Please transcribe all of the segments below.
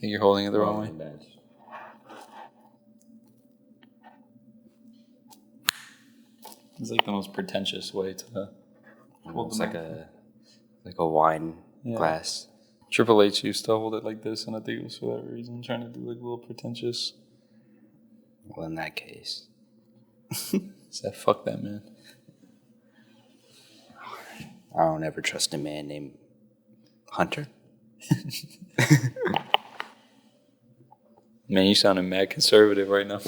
think you're holding it the wrong way. Bench. It's like the most pretentious way to hold It's the like a wine glass. Triple H used to hold it like this, and I think it was for that reason, trying to do like a little pretentious. Well, in that case, Said, fuck that man. I don't ever trust a man named Hunter. Man, you sounding mad conservative right now.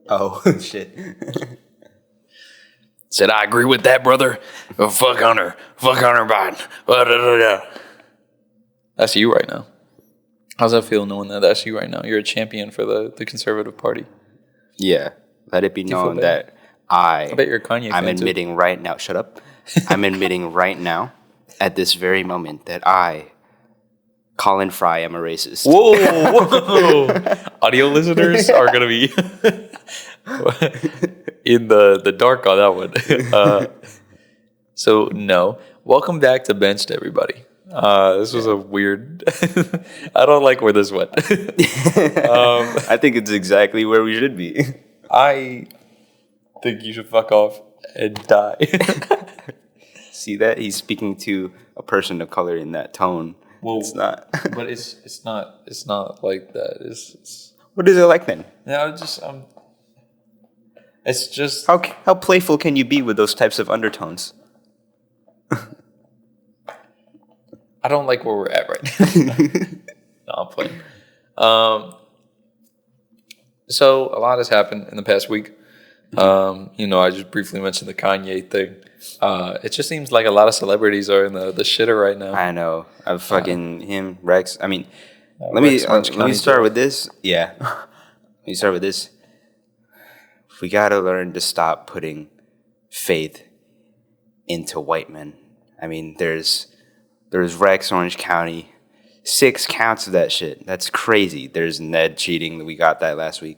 Oh, shit. Said, I agree with that, brother. Oh, fuck Hunter. Fuck Hunter Biden. That's you right now. How's that feel knowing that that's you right now? You're a champion for the conservative party. Yeah. Let it be known that I bet you're a Kanye fan I'm admitting right now. Shut up. I'm admitting right now, at this very moment, that I, Colin Fry, am a racist. Whoa! Audio listeners are going to be in the dark on that one. So, no. Welcome back to Benched, everybody. This was a weird... I don't like where this went. I think it's exactly where we should be. I think you should fuck off and die. See that? He's speaking to a person of color in that tone. Well, it's not. But it's not like that. It's what is it like then? Yeah, it's just how playful can you be with those types of undertones? I don't like where we're at right now. No, I'm playing. So a lot has happened in the past week. I just briefly mentioned the Kanye thing. It just seems like a lot of celebrities are in the shitter right now. I know. I've fucking him, Rex. I mean, let me start with this. Yeah. Let me start with this. We gotta learn to stop putting faith into white men. I mean, there's Rex, Orange County, 6 counts of that shit. That's crazy. There's Ned cheating. We got that last week.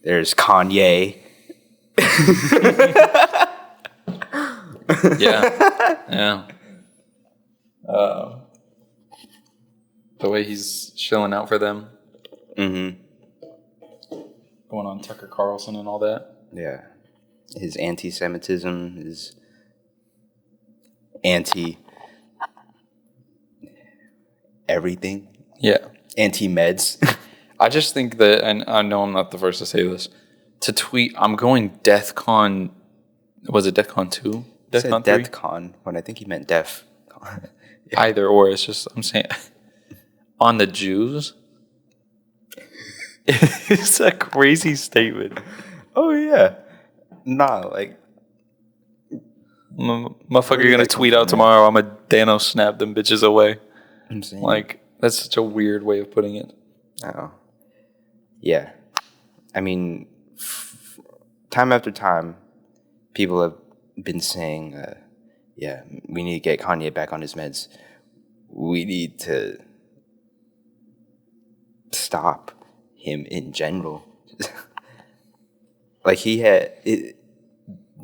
There's Kanye. Yeah. The way he's shilling out for them. Mm-hmm. Going on Tucker Carlson and all that. Yeah. His anti-Semitism, his anti-everything. Yeah. Anti-meds. I just think that, and I know I'm not the first to say this, to tweet, I'm going DEFCON, was it DEFCON 2? DEFCON 3? DEFCON, when I think he meant DEF. Yeah. Either or, it's just, I'm saying, on the Jews. It's a crazy statement. Oh, yeah. Nah, like. Motherfucker, you're going to tweet out tomorrow, I'm a Dano snap them bitches away. I'm saying. Like, that's such a weird way of putting it. Oh. Yeah. I mean, time after time, people have been saying, we need to get Kanye back on his meds. We need to stop him in general. Like he had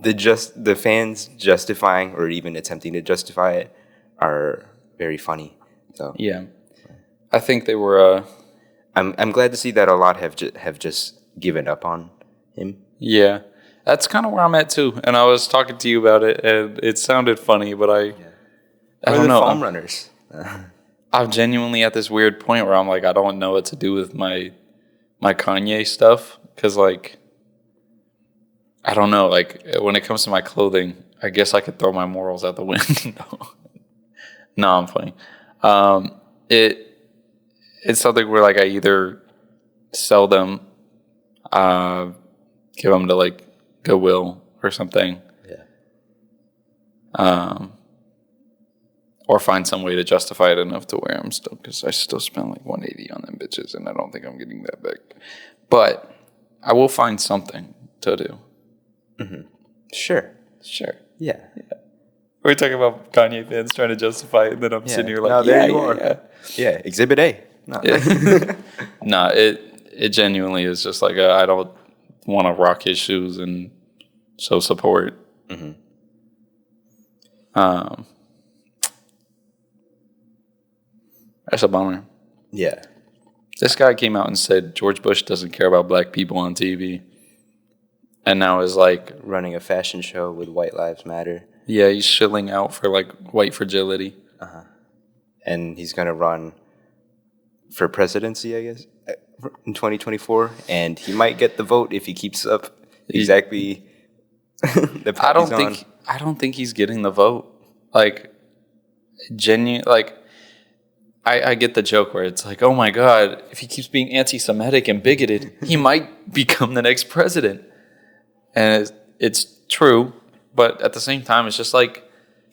the fans justifying or even attempting to justify it are very funny. So yeah, I think they were. I'm glad to see that a lot have just given up on him. Yeah, that's kind of where I'm at too. And I was talking to you about it, and it sounded funny, but I don't know. Foam runners. I'm genuinely at this weird point where I'm like, I don't know what to do with my Kanye stuff, because like, I don't know. Like when it comes to my clothing, I guess I could throw my morals out the window. No, I'm playing. It's something where like I either sell them, give them to like Goodwill or something. Yeah. Or find some way to justify it enough to wear them still, because I still spend like $180 on them bitches, and I don't think I'm getting that back. But I will find something to do. Mm-hmm. Sure. Yeah. We're talking about Kanye fans trying to justify it, and then I'm sitting here like, there you are. Yeah, Exhibit A. No. Nah, it genuinely is just like I don't want to rock his shoes and show support. Mm-hmm. That's a bummer. Yeah. This guy came out and said George Bush doesn't care about black people on TV. And now is like... running a fashion show with White Lives Matter. Yeah, he's shilling out for like white fragility. Uh-huh. And he's going to run for presidency, I guess, in 2024. And he might get the vote if he keeps up exactly the path he's on. I don't think he's getting the vote. Like, like... I get the joke where it's like, oh my God, if he keeps being anti-Semitic and bigoted, he might become the next president. And it's true, but at the same time, it's just like,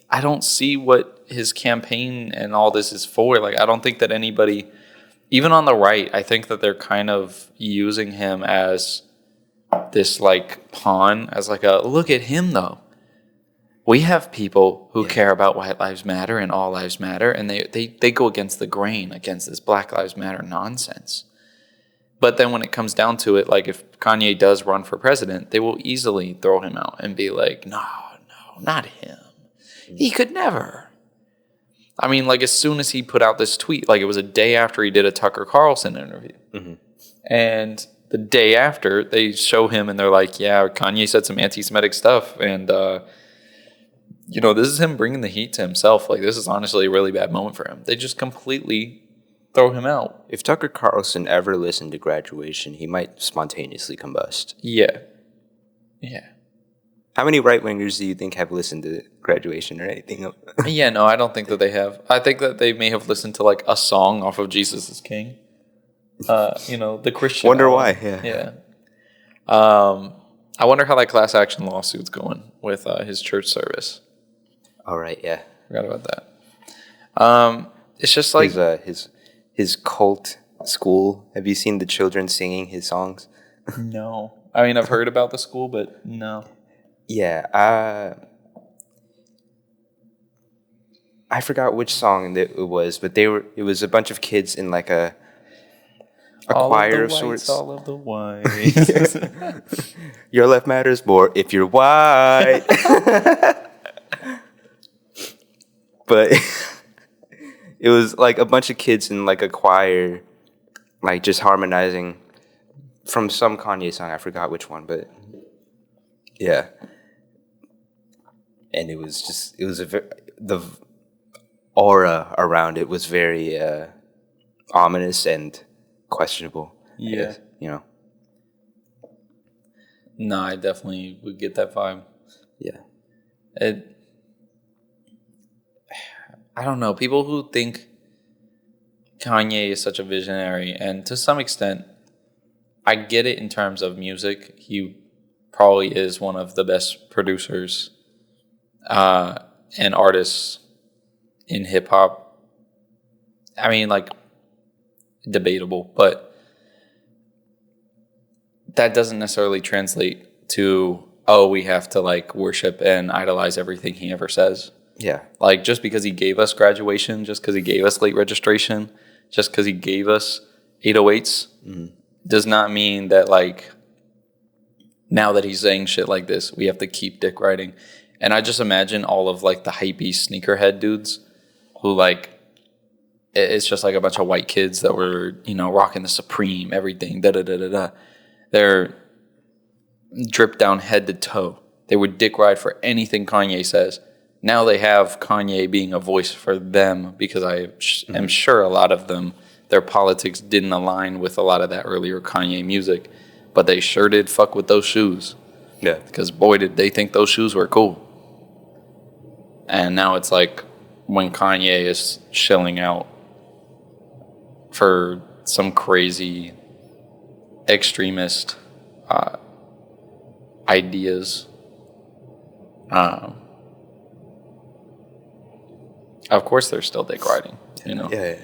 I don't see what his campaign and all this is for. Like, I don't think that anybody, even on the right, I think that they're kind of using him as this like pawn, as like a, look at him though. We have people who care about White Lives Matter and All Lives Matter, and they go against the grain, against this Black Lives Matter nonsense. But then when it comes down to it, like if Kanye does run for president, they will easily throw him out and be like, no, not him. He could never. I mean, like as soon as he put out this tweet, like it was a day after he did a Tucker Carlson interview. Mm-hmm. And the day after, they show him and they're like, yeah, Kanye said some anti-Semitic stuff, and you know, this is him bringing the heat to himself. Like, this is honestly a really bad moment for him. They just completely throw him out. If Tucker Carlson ever listened to Graduation, he might spontaneously combust. Yeah. How many right-wingers do you think have listened to Graduation or anything? Yeah, no, I don't think that they have. I think that they may have listened to, like, a song off of Jesus is King. You know, the Christian Wonder album. why, yeah. I wonder how that class action lawsuit's going with his church service. All right, yeah. Forgot about that. It's just like his cult school. Have you seen the children singing his songs? No. I mean, I've heard about the school, but no. Yeah. I forgot which song it was, but it was a bunch of kids in like a choir of sorts. All of the whites. Your life matters more if you're white. But it was like a bunch of kids in like a choir, like just harmonizing from some Kanye song. I forgot which one, but yeah. And it was the aura around it was very ominous and questionable. Yeah. Guess, you know. No, I definitely would get that vibe. Yeah. I don't know. People who think Kanye is such a visionary, and to some extent, I get it in terms of music. He probably is one of the best producers and artists in hip hop. I mean, like, debatable, but that doesn't necessarily translate to, oh, we have to like worship and idolize everything he ever says. Yeah. Like, just because he gave us Graduation, just because he gave us Late Registration, just because he gave us 808's, does not mean that, like, now that he's saying shit like this, we have to keep dick riding. And I just imagine all of, like, the hypey sneakerhead dudes who, like, it's just, like, a bunch of white kids that were, you know, rocking the Supreme, everything, da-da-da-da-da. They're dripped down head to toe. They would dick ride for anything Kanye says. Now they have Kanye being a voice for them because I am sure a lot of them, their politics didn't align with a lot of that earlier Kanye music, but they sure did fuck with those shoes. Yeah. Because boy, did they think those shoes were cool. And now it's like when Kanye is shilling out for some crazy extremist ideas. Of course, they're still dick riding, you know? Yeah.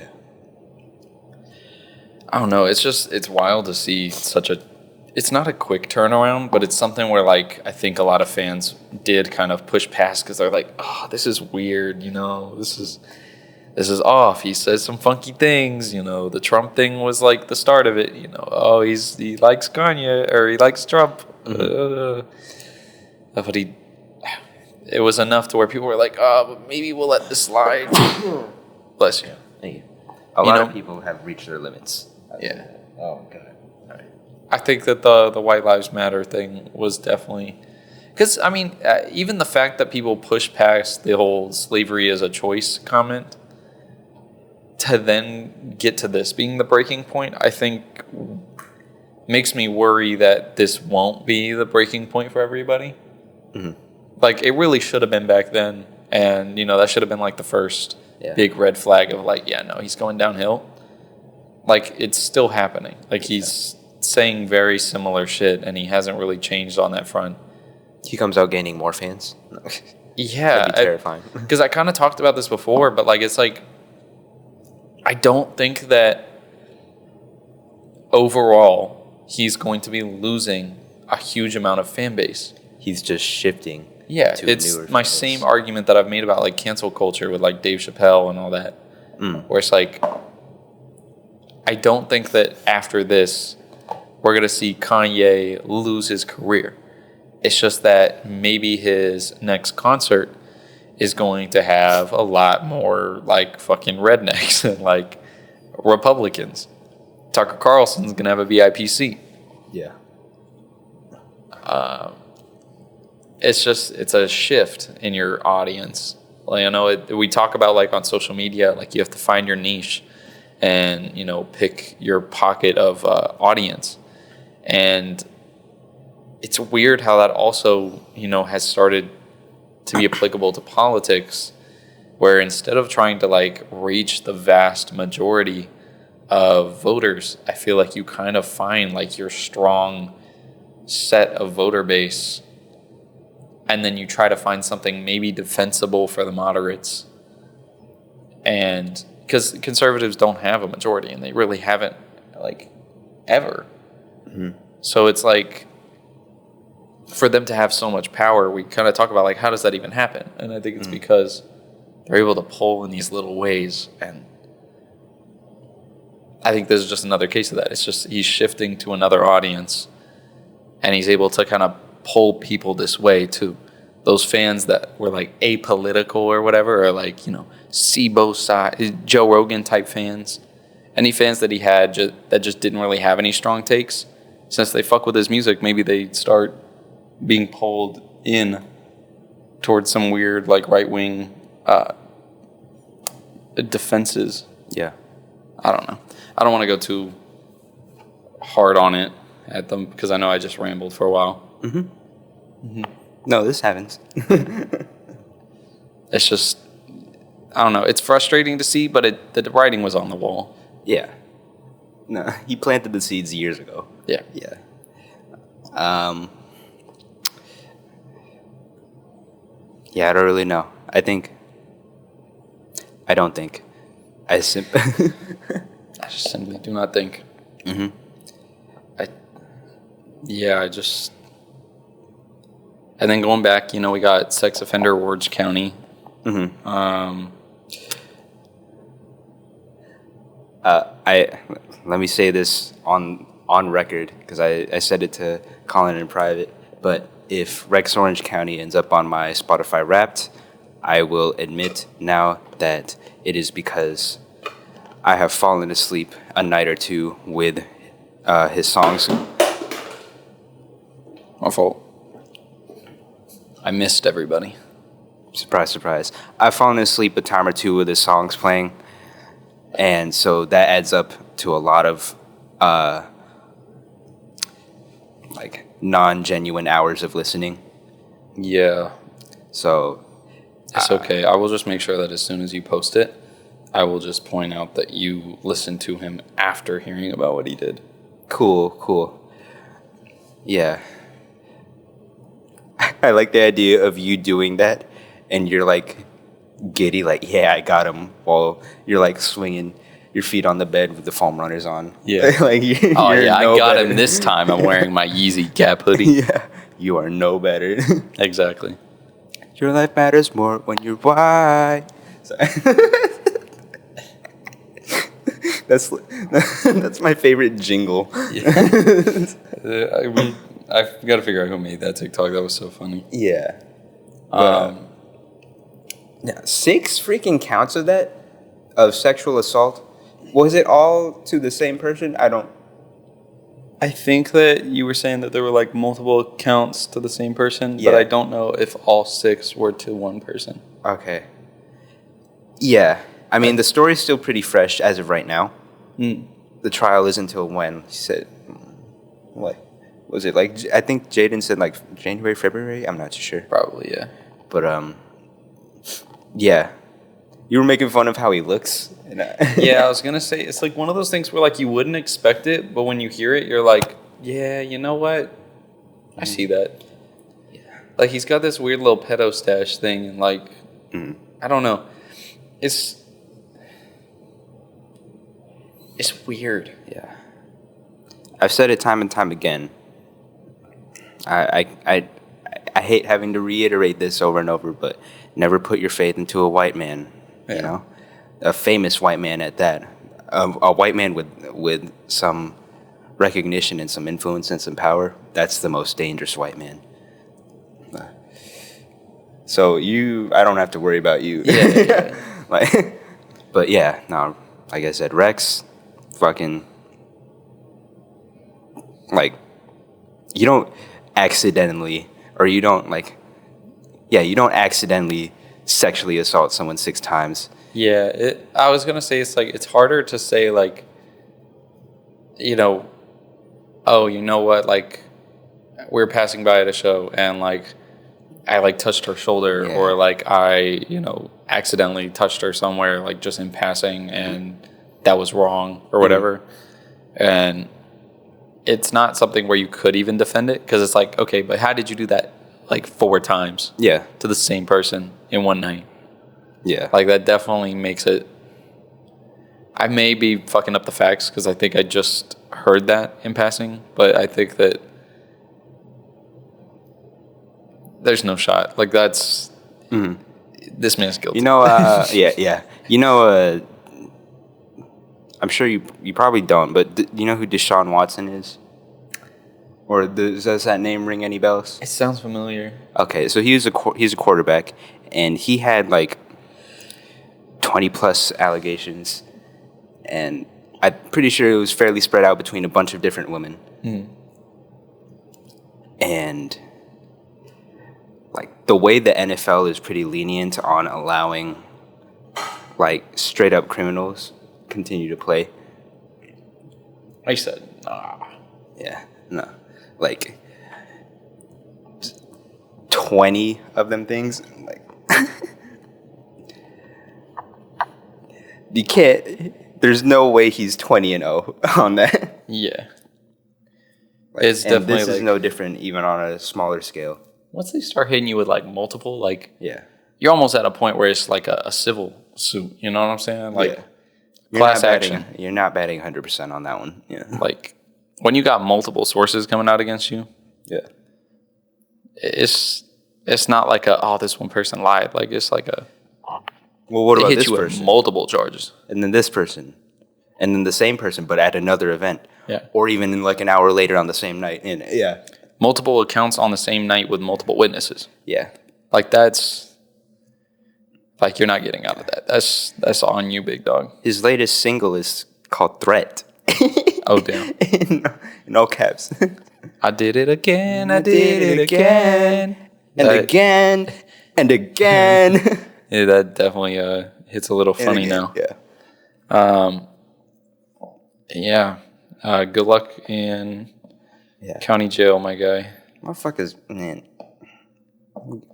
I don't know. It's wild to see it's not a quick turnaround, but it's something where, like, I think a lot of fans did kind of push past because they're like, oh, this is weird, you know? This is off. He says some funky things, you know? The Trump thing was, like, the start of it, you know? Oh, he likes Kanye, or he likes Trump. But it was enough to where people were like, oh, but maybe we'll let this slide. Bless you. Thank you. A lot of people have reached their limits. Yeah. Oh, God. All right. I think that the White Lives Matter thing was definitely... Because, I mean, even the fact that people push past the whole slavery as a choice comment to then get to this being the breaking point, I think makes me worry that this won't be the breaking point for everybody. Mm-hmm. Like, it really should have been back then. And, that should have been, like, the first big red flag of, like, yeah, no, he's going downhill. Like, it's still happening. Like, he's saying very similar shit, and he hasn't really changed on that front. He comes out gaining more fans. Yeah. That'd be terrifying. Because I kind of talked about this before, but, like, it's like, I don't think that overall he's going to be losing a huge amount of fan base. He's just shifting. Yeah, it's my same argument that I've made about, like, cancel culture with, like, Dave Chappelle and all that. Where it's like, I don't think that after this, we're going to see Kanye lose his career. It's just that maybe his next concert is going to have a lot more, like, fucking rednecks and, like, Republicans. Tucker Carlson's going to have a VIP seat. Yeah. It's a shift in your audience. Like, I know we talk about, like, on social media, like, you have to find your niche and, pick your pocket of audience. And it's weird how that also, has started to be applicable to politics, where instead of trying to, like, reach the vast majority of voters, I feel like you kind of find, like, your strong set of voter base, and then you try to find something maybe defensible for the moderates. And because conservatives don't have a majority, and they really haven't, like, ever. Mm-hmm. So it's like, for them to have so much power, we kind of talk about, like, how does that even happen? And I think it's because they're able to pull in these little ways. And I think this is just another case of that. It's just he's shifting to another audience, and he's able to kind of pull people this way too. Those fans that were, like, apolitical or whatever, or, like, see both sides, Joe Rogan type fans. Any fans that he had that just didn't really have any strong takes, since they fuck with his music, maybe they start being pulled in towards some weird, like, right-wing defenses. Yeah. I don't know. I don't want to go too hard on it at them, because I know I just rambled for a while. Mm-hmm. Mm-hmm. No, this happens. It's just, I don't know. It's frustrating to see, but the writing was on the wall. Yeah. No, he planted the seeds years ago. Yeah. Yeah. Yeah, I don't really know. I don't think. I just simply do not think. Mm-hmm. And then going back, we got sex offender Orange County. Mm-hmm. Let me say this on record, because I said it to Colin in private, but if Rex Orange County ends up on my Spotify Wrapped, I will admit now that it is because I have fallen asleep a night or two with his songs. My fault. I missed everybody. Surprise, surprise. I've fallen asleep a time or two with his songs playing, and so that adds up to a lot of like non-genuine hours of listening. Yeah. So it's okay. I will just make sure that as soon as you post it, I will just point out that you listened to him after hearing about what he did. Cool. Yeah. I like the idea of you doing that, and you're like giddy, like, yeah, I got him, while you're like swinging your feet on the bed with the foam runners on. Yeah. Like, oh, yeah, I got him this time. I'm wearing my Yeezy Gap hoodie. Yeah. You are no better. Exactly. Your life matters more when you're white. That's my favorite jingle. Yeah. I've got to figure out who made that TikTok. That was so funny. Yeah. Yeah, 6 freaking counts of that, of sexual assault. Was it all to the same person? I think that you were saying that there were like multiple accounts to the same person, but I don't know if all 6 were to one person. Okay. Yeah. I mean, the story's still pretty fresh as of right now. The trial is until when? He said, what? Was it like, I think Jaden said like January, February? I'm not too sure. Probably, yeah. But, yeah. You were making fun of how he looks. Yeah, I was going to say, it's like one of those things where like you wouldn't expect it, but when you hear it, you're like, yeah, you know what? I see that. Yeah. Like he's got this weird little pedo stash thing and like, I don't know. It's weird. Yeah. I've said it time and time again. I hate having to reiterate this over and over, but never put your faith into a white man. Yeah. You know, a famous white man at that. A white man with some recognition and some influence and some power. That's the most dangerous white man. So I don't have to worry about you. Yeah. But yeah, no. Like I said, Rex, fucking, like, you don't accidentally sexually assault someone 6 times. Yeah, I was going to say it's harder to say, like, you know, oh, you know what, like, we were passing by at a show and, like, I, like, touched her shoulder or, like, I, you know, accidentally touched her somewhere, like, just in passing and that was wrong or whatever. And it's not something where you could even defend it because it's like, okay, but how did you do that, like, 4 times? Yeah. To the same person in one night? Yeah. Like, that definitely makes it... I may be fucking up the facts because I think I just heard that in passing, but I think that there's no shot. Like, that's... This man's guilty. You know, yeah. You know, I'm sure you probably don't, but you know who Deshaun Watson is? Or does that name ring any bells? It sounds familiar. Okay, so he's a quarterback, and he had like 20 plus allegations, and I'm pretty sure it was fairly spread out between a bunch of different women. And like the way the NFL is pretty lenient on allowing like straight up criminals continue to play. I said, nah. Yeah, no. Like 20 of them things. Like you can't, there's no way he's 20-0 on that. Yeah. Like, It's definitely this is like, no different even on a smaller scale. once they start hitting you with like multiple, like, Yeah. you're almost at a point where it's like a civil suit. You know what I'm saying? Like, class action. You're not batting 100% on that one. Yeah. Like, when you got multiple sources coming out against you, it's not like this one person lied. Like, it's like Well, what about hit this you person? with multiple charges. And then this person. And then the same person, but at another event. Yeah. Or even in like an hour later on the same night. And Multiple accounts on the same night with multiple witnesses. Yeah. Like, that's... Like, you're not getting out of that. That's on you, big dog. His latest single is called Threat. Oh, damn. in all caps. I did it again. I did it again. And again. And again. Yeah, that definitely hits a little funny now. Yeah. Yeah. Good luck in county jail, my guy. Motherfuckers, man.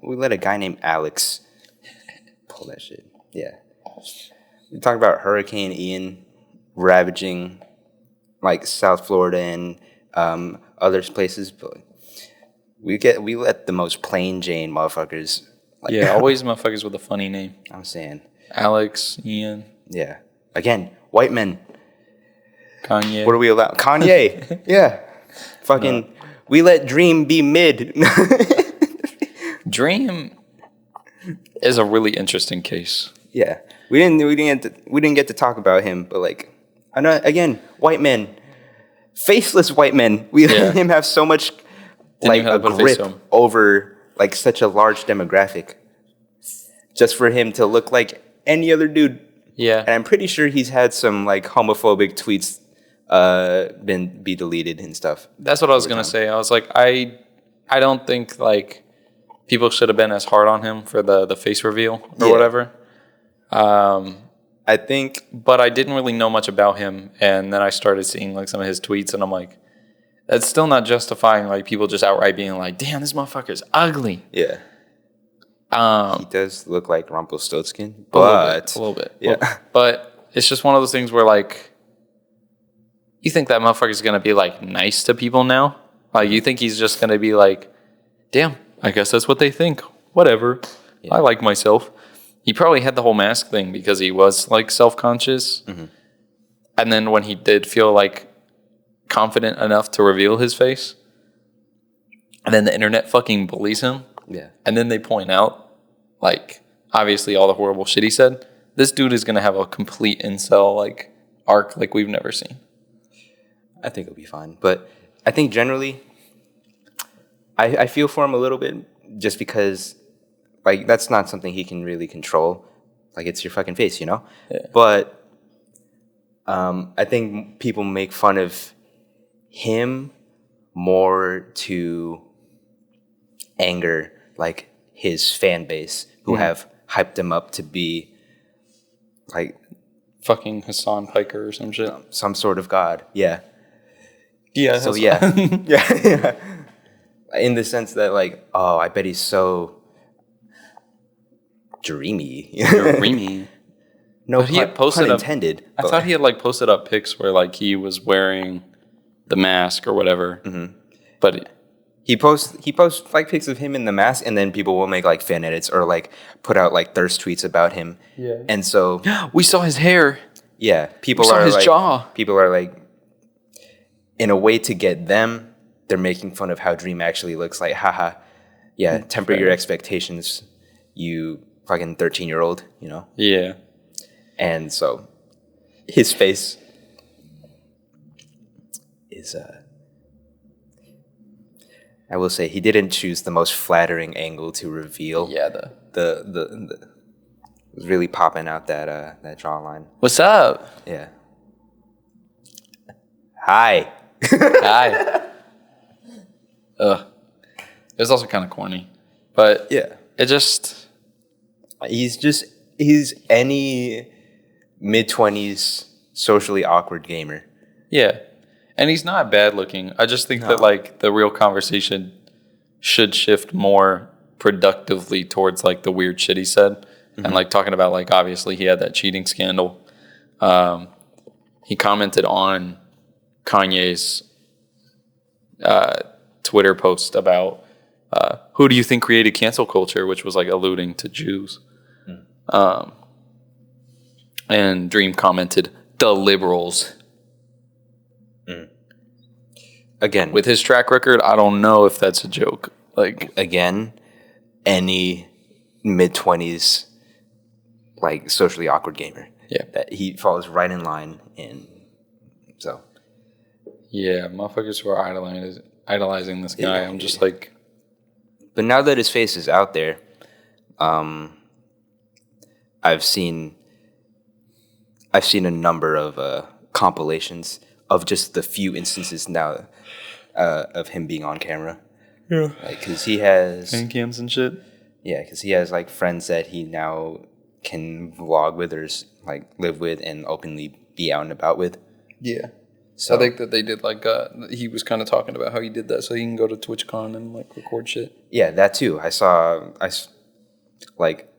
We let a guy named Alex pull that shit. Yeah. We talk about Hurricane Ian ravaging like South Florida and other places, but we let the most plain Jane motherfuckers. Like, Yeah, always motherfuckers with a funny name. I'm saying. Alex, Ian, Yeah. Again, white men. Kanye. What do we allow? Kanye. Yeah. Fucking. We let Dream be mid. Dream is a really interesting case. Yeah. We didn't get to talk about him, but like, I know again, white men, faceless white men. We let him have so much like a grip over like such a large demographic, just for him to look like any other dude. Yeah. And I'm pretty sure he's had some like homophobic tweets be deleted and stuff. That's what I was gonna say. I was like, I don't think like people should have been as hard on him for the face reveal or whatever. I think, but I didn't really know much about him, and then I started seeing like some of his tweets, and I'm like, that's still not justifying like people just outright being like, damn, this motherfucker's ugly. Yeah. He does look like Rumpelstiltskin, but a little bit. Yeah. But it's just one of those things where like, you think that motherfucker's gonna be like nice to people now? Like, you think he's just gonna be like, damn, I guess that's what they think. Whatever. Yeah. I like myself. He probably had the whole mask thing because he was like self-conscious. Mm-hmm. And then when he did feel like confident enough to reveal his face, and then the internet fucking bullies him. Yeah. And then they point out, like, obviously all the horrible shit he said. This dude is gonna have a complete incel like arc like we've never seen. I think it'll be fine. But I think generally I feel for him a little bit just because like that's not something he can really control. Like, it's your fucking face, you know? Yeah. But I think people make fun of him more to anger like his fan base who have hyped him up to be like fucking Hassan Piker or some shit. Some sort of god. Yeah. Yeah. So yeah. Yeah. In the sense that like, oh, I bet he's so dreamy. Dreamy. No, but he had posted intended. I thought he had like posted up pics where like he was wearing the mask or whatever. Mm-hmm. But he posts like pics of him in the mask, and then people will make like fan edits or like put out like thirst tweets about him. Yeah. And so we saw his hair. Yeah, people we saw are his like jaw. People are like, in a way to get them, they're making fun of how Dream actually looks. Like, haha, yeah, temper your expectations, you fucking 13-year-old, you know? Yeah. And so his face is I will say he didn't choose the most flattering angle to reveal. Yeah, the was really popping out that jawline. What's up? Yeah. Hi. Hi. Ugh. It was also kind of corny, but yeah, it just he's any mid-20s socially awkward gamer. Yeah. And he's not bad looking. I just think that like the real conversation should shift more productively towards like the weird shit he said. Mm-hmm. And like talking about like obviously he had that cheating scandal. He commented on Kanye's Twitter post about who do you think created cancel culture, which was like alluding to Jews. And Dream commented, the liberals. Again, with his track record, I don't know if that's a joke. Like, again, any mid-20s like socially awkward gamer. Yeah, that he falls right in line. And so yeah, motherfuckers who are idolizing this guy. I'm just like, but now that his face is out there, I've seen a number of compilations of just the few instances now of him being on camera. Yeah. Like, because he has fan cams and shit. Yeah, because he has like friends that he now can vlog with or like live with and openly be out and about with. Yeah. So I think that they did like he was kind of talking about how he did that so he can go to TwitchCon and like record shit. Yeah, that too. I like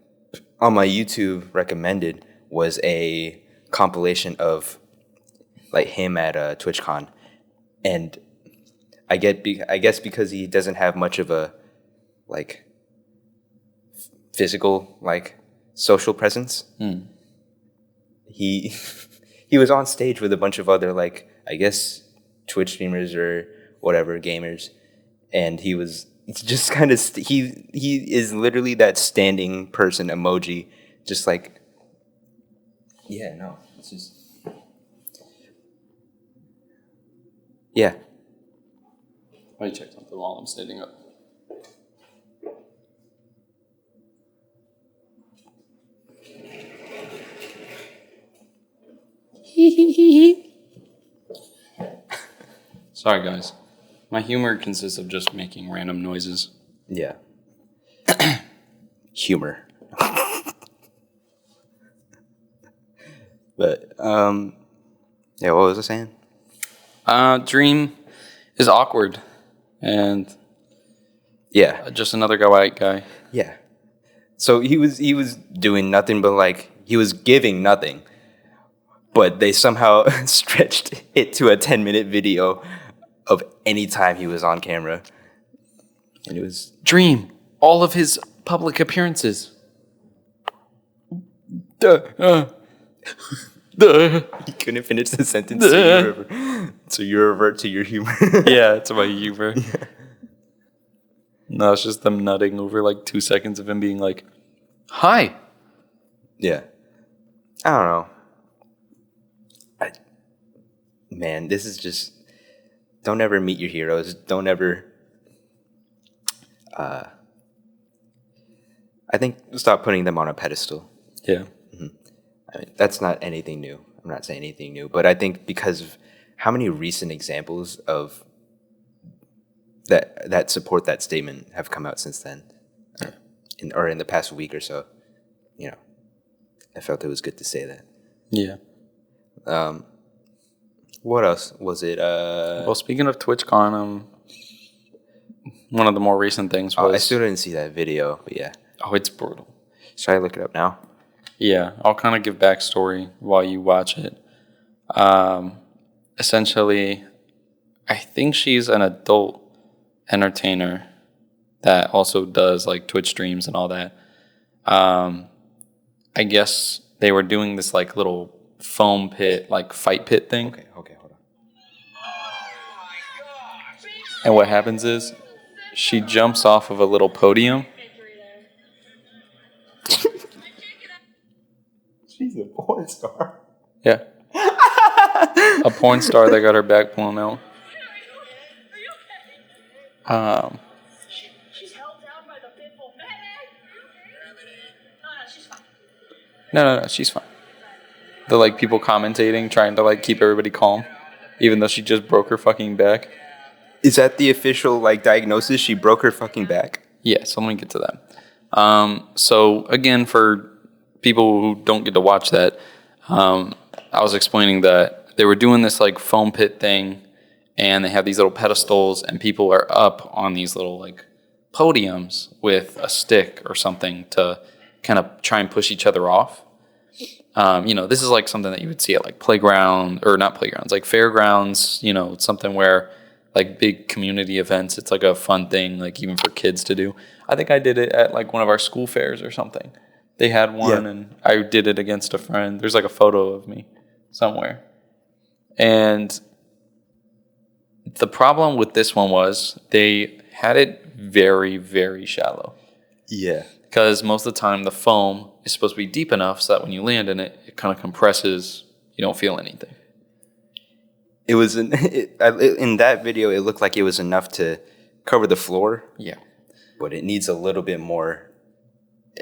on my YouTube recommended was a compilation of like him at TwitchCon, and I guess because he doesn't have much of a like physical like social presence. He was on stage with a bunch of other like I guess Twitch streamers or whatever gamers, and he was just kind of he is literally that standing person emoji, just like it's just. Yeah. Let me check something while I'm standing up. Sorry, guys. My humor consists of just making random noises. Yeah. Humor. But, yeah, what was I saying? Dream is awkward. And Yeah. just another white guy. Yeah. So he was doing nothing but like, he was giving nothing. But they somehow stretched it to a 10-minute video of any time he was on camera. And it was... Dream. All of his public appearances. You couldn't finish the sentence, so you revert to your humor. Yeah, it's my humor. Yeah. No, it's just them nutting over like 2 seconds of him being like, hi. Yeah. I don't know. Man, this is just... Don't ever meet your heroes. Don't ever... I think stop putting them on a pedestal. Yeah. Mm-hmm. I mean, that's not anything new. I'm not saying anything new. But I think because of how many recent examples of that support that statement have come out since then, or in the past week or so, you know, I felt it was good to say that. Yeah. What else was it? Well, speaking of TwitchCon, one of the more recent things was... I still didn't see that video, but yeah. Oh, it's brutal. Should I look it up now? Yeah, I'll kind of give backstory while you watch it. Essentially, I think she's an adult entertainer that also does like Twitch streams and all that. I guess they were doing this like little foam pit, like fight pit thing. Okay, hold on. And what happens is she jumps off of a little podium. She's a porn star. Yeah. A porn star that got her back blown out. She's held down by the pitbull. No, she's fine. No, she's fine. The like people commentating, trying to like keep everybody calm, even though she just broke her fucking back. Is that the official like diagnosis? She broke her fucking back? Yeah, so let me get to that. So again, for people who don't get to watch that, I was explaining that they were doing this like foam pit thing, and they have these little pedestals, and people are up on these little like podiums with a stick or something to kind of try and push each other off. You know, this is like something that you would see at like playground, or not playgrounds, like fairgrounds, you know, something where like big community events, it's like a fun thing, like even for kids to do. I think I did it at like one of our school fairs or something. They had one, and I did it against a friend. There's like a photo of me somewhere. And the problem with this one was they had it very, very shallow. Yeah. Because most of the time the foam is supposed to be deep enough so that when you land in it, it kind of compresses. You don't feel anything. It was in that video. It looked like it was enough to cover the floor. Yeah. But it needs a little bit more.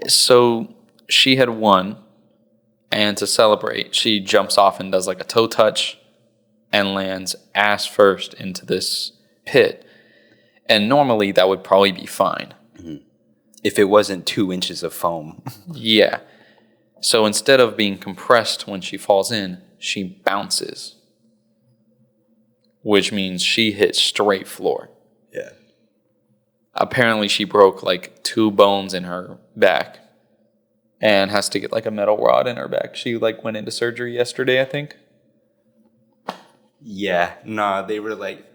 So she had won, and to celebrate, she jumps off and does like a toe touch and lands ass first into this pit. And normally that would probably be fine. Mm-hmm. If it wasn't 2 inches of foam. Yeah. So instead of being compressed when she falls in, she bounces, which means she hit straight floor. Yeah. Apparently she broke like 2 bones in her back and has to get like a metal rod in her back. She like went into surgery yesterday, I think. Yeah. Nah, they were like,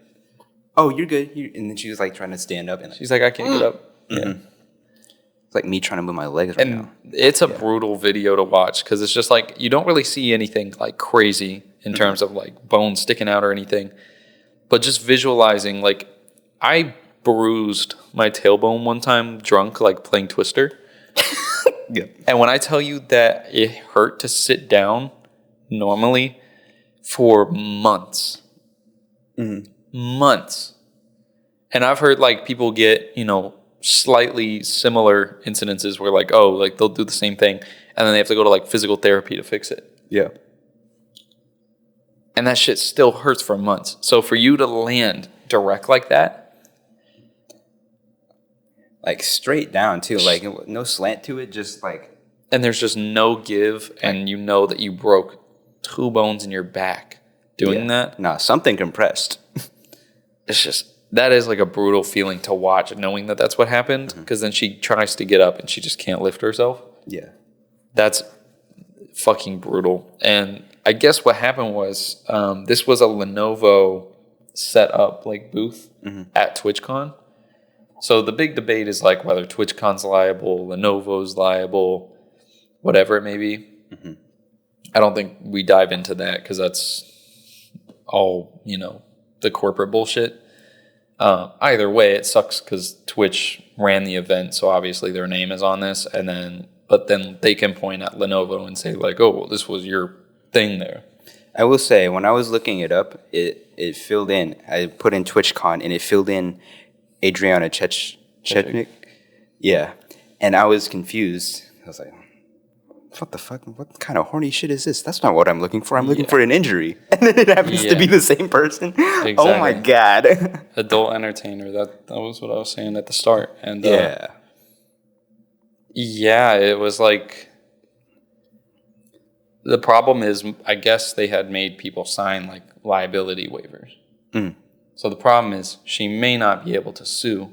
oh, you're good. And then she was like trying to stand up. And she's like, I can't get up. Mm-hmm. Yeah. It's like me trying to move my legs right now. It's a brutal video to watch because it's just like you don't really see anything like crazy in terms of like bones sticking out or anything. But just visualizing, like I bruised my tailbone one time drunk, like playing Twister. Yeah. And when I tell you that it hurt to sit down normally for months. Mm-hmm. Months. And I've heard like people get, you know, slightly similar incidences where like, oh, like they'll do the same thing and then they have to go to like physical therapy to fix it. Yeah. And that shit still hurts for months. So for you to land direct like that, like straight down too, like no slant to it, just like. And there's just no give, and you know that you broke 2 bones in your back doing that. Nah, something compressed. It's just, that is like a brutal feeling to watch, knowing that that's what happened, because then she tries to get up and she just can't lift herself. Yeah. That's fucking brutal. And I guess what happened was this was a Lenovo set up like booth at TwitchCon. So the big debate is like whether TwitchCon's liable, Lenovo's liable, whatever it may be. I don't think we dive into that because that's all, you know, the corporate bullshit. Either way, it sucks because Twitch ran the event, so obviously their name is on this, but then they can point at Lenovo and say like, oh, well, this was your thing there. I will say, when I was looking it up, it filled in. I put in TwitchCon and it filled in Adriana Chechik. Yeah, and I was confused. I was like, what the fuck? What kind of horny shit is this? That's not what I'm looking for. I'm looking for an injury. And then it happens to be the same person. Exactly. Oh my God. Adult entertainer. That was what I was saying at the start. And yeah, it was like, the problem is, I guess they had made people sign like liability waivers. So the problem is she may not be able to sue,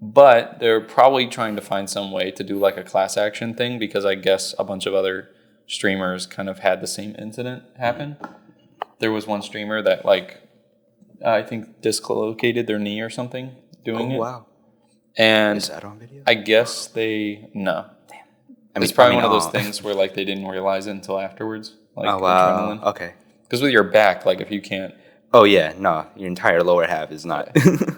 but they're probably trying to find some way to do like a class action thing, because I guess a bunch of other streamers kind of had the same incident happen. There was one streamer that like, I think dislocated their knee or something doing it. Oh, wow. And is that on video? I guess no. Damn. It's probably one of those things where like they didn't realize it until afterwards. Like adrenaline. Okay. Because with your back, like if you can't. Oh yeah, no, your entire lower half is not.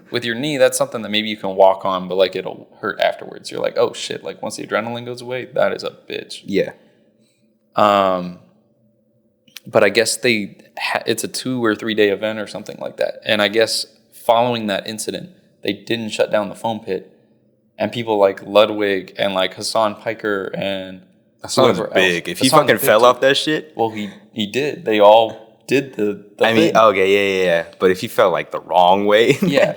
With your knee, that's something that maybe you can walk on, but like it'll hurt afterwards. You're like, oh shit! Like once the adrenaline goes away, that is a bitch. Yeah. But I guess it's a 2 or 3 day event or something like that, and I guess following that incident, they didn't shut down the foam pit, and people like Ludwig and like Hassan Piker and Hassan's big. If he fucking fell off that shit, well, he did. They all did the I mean, thing. Okay, yeah. But if he fell like the wrong way, yeah,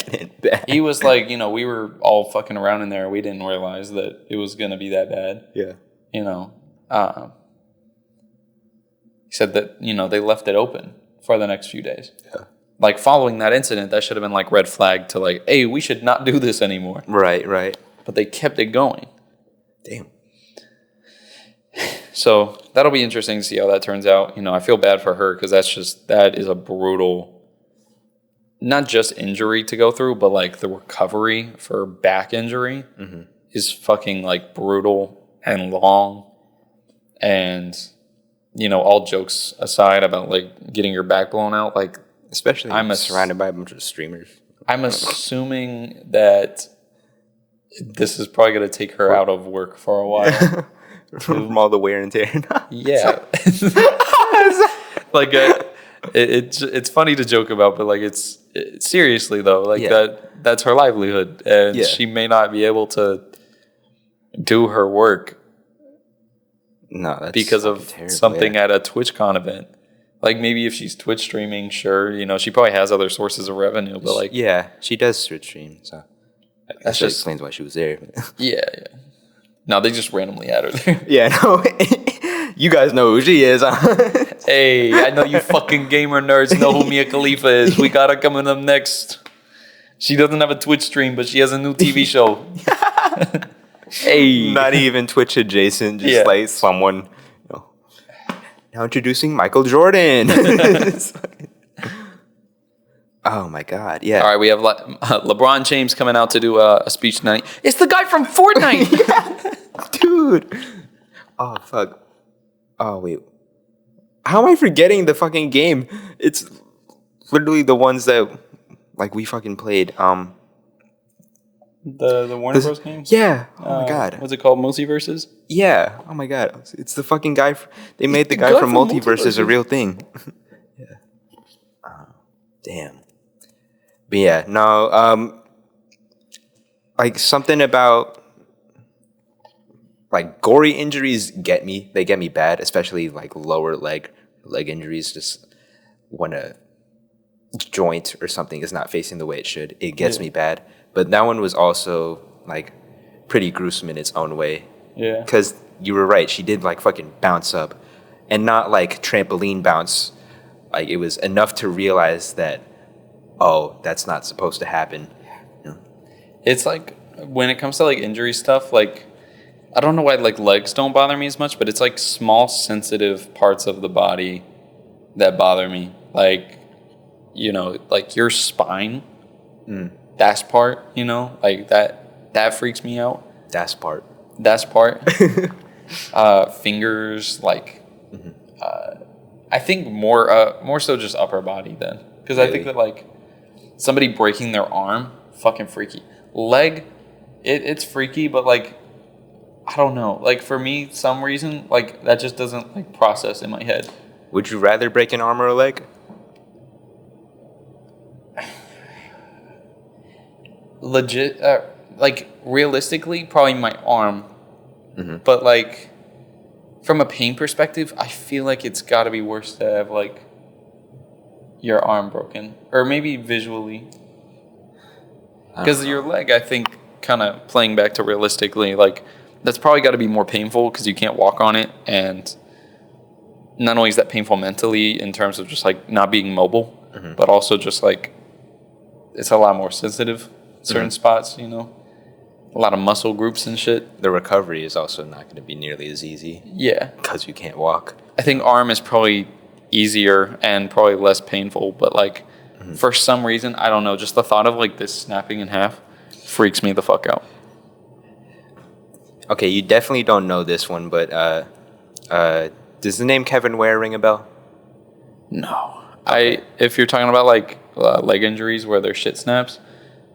he was like, you know, we were all fucking around in there. We didn't realize that it was gonna be that bad. Yeah, you know. He said that, you know, they left it open for the next few days. Yeah. Like following that incident, that should have been like red flag to like, hey, we should not do this anymore. Right. But they kept it going. Damn. So that'll be interesting to see how that turns out. You know, I feel bad for her because that is a brutal, not just injury to go through, but like the recovery for back injury is fucking like brutal and long. And, you know, all jokes aside about like getting your back blown out, like, especially surrounded by a bunch of streamers. I'm assuming that this is probably going to take her out of work for a while. From all the wear and tear. Yeah. Like, it's funny to joke about, but like, it's seriously though, like that's her livelihood. And she may not be able to do her work. No, that's because of terrible, something at a TwitchCon event. Like maybe if she's Twitch streaming, sure, you know, she probably has other sources of revenue, but like she does Twitch stream, so that just explains why she was there. Yeah. No, they just randomly had her there. Yeah, no, you guys know who she is. Hey, I know you fucking gamer nerds know who Mia Khalifa is. We got her coming up next. She doesn't have a Twitch stream, but she has a new TV show. Hey, not even Twitch adjacent, just like someone. You know. Now introducing Michael Jordan. Oh my God! Yeah. All right, we have LeBron James coming out to do a speech tonight. It's the guy from Fortnite, dude. Oh fuck. Oh wait. How am I forgetting the fucking game? It's literally the ones that like we fucking played. The Warner Bros. Game? Yeah. Oh my God. What's it called? Multiverses? Yeah. Oh my God. It's the fucking guy. They made the guy from Multiverses a real thing. Yeah. Damn. But yeah, no. Like something about like gory injuries get me. They get me bad, especially like lower leg injuries. Just when a joint or something is not facing the way it should. It gets me bad. But that one was also like pretty gruesome in its own way. Yeah. Because you were right. She did like fucking bounce up, and not like trampoline bounce. Like it was enough to realize that, oh, that's not supposed to happen. It's like when it comes to like injury stuff, like I don't know why like legs don't bother me as much, but it's like small sensitive parts of the body that bother me. Like, you know, like your spine. That's part, you know, like that freaks me out. That's part. Fingers, like I think more so just upper body then, because I think that like somebody breaking their arm, fucking freaky. Leg, it's freaky, but like I don't know, like for me, some reason like that just doesn't like process in my head. Would you rather break an arm or a leg? Legit, like realistically, probably my arm. But like from a pain perspective, I feel like it's got to be worse to have like your arm broken, or maybe visually, because your leg, I think, kind of playing back to realistically, like that's probably got to be more painful because you can't walk on it, and not only is that painful mentally in terms of just like not being mobile, but also just like it's a lot more sensitive. Certain spots, you know, a lot of muscle groups and shit. The recovery is also not going to be nearly as easy. Yeah. Because you can't walk. I think arm is probably easier and probably less painful, but like for some reason, I don't know, just the thought of like this snapping in half freaks me the fuck out. Okay, you definitely don't know this one, but does the name Kevin Ware ring a bell? No. Okay. If you're talking about like leg injuries where their shit snaps,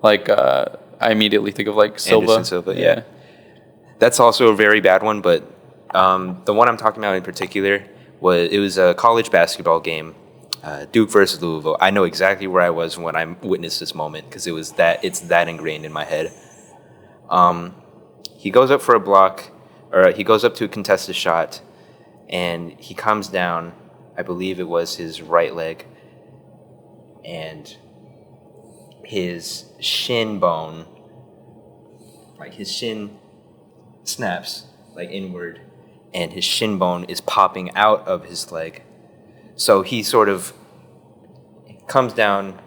like I immediately think of like Silva. Anderson Silva, yeah. That's also a very bad one, but the one I'm talking about in particular was a college basketball game, Duke versus Louisville. I know exactly where I was when I witnessed this moment because it's that ingrained in my head. He goes up for a block, or he goes up to a contested shot, and he comes down. I believe it was his right leg, and his shin bone, like his shin snaps like inward, and his shin bone is popping out of his leg. So he sort of comes down,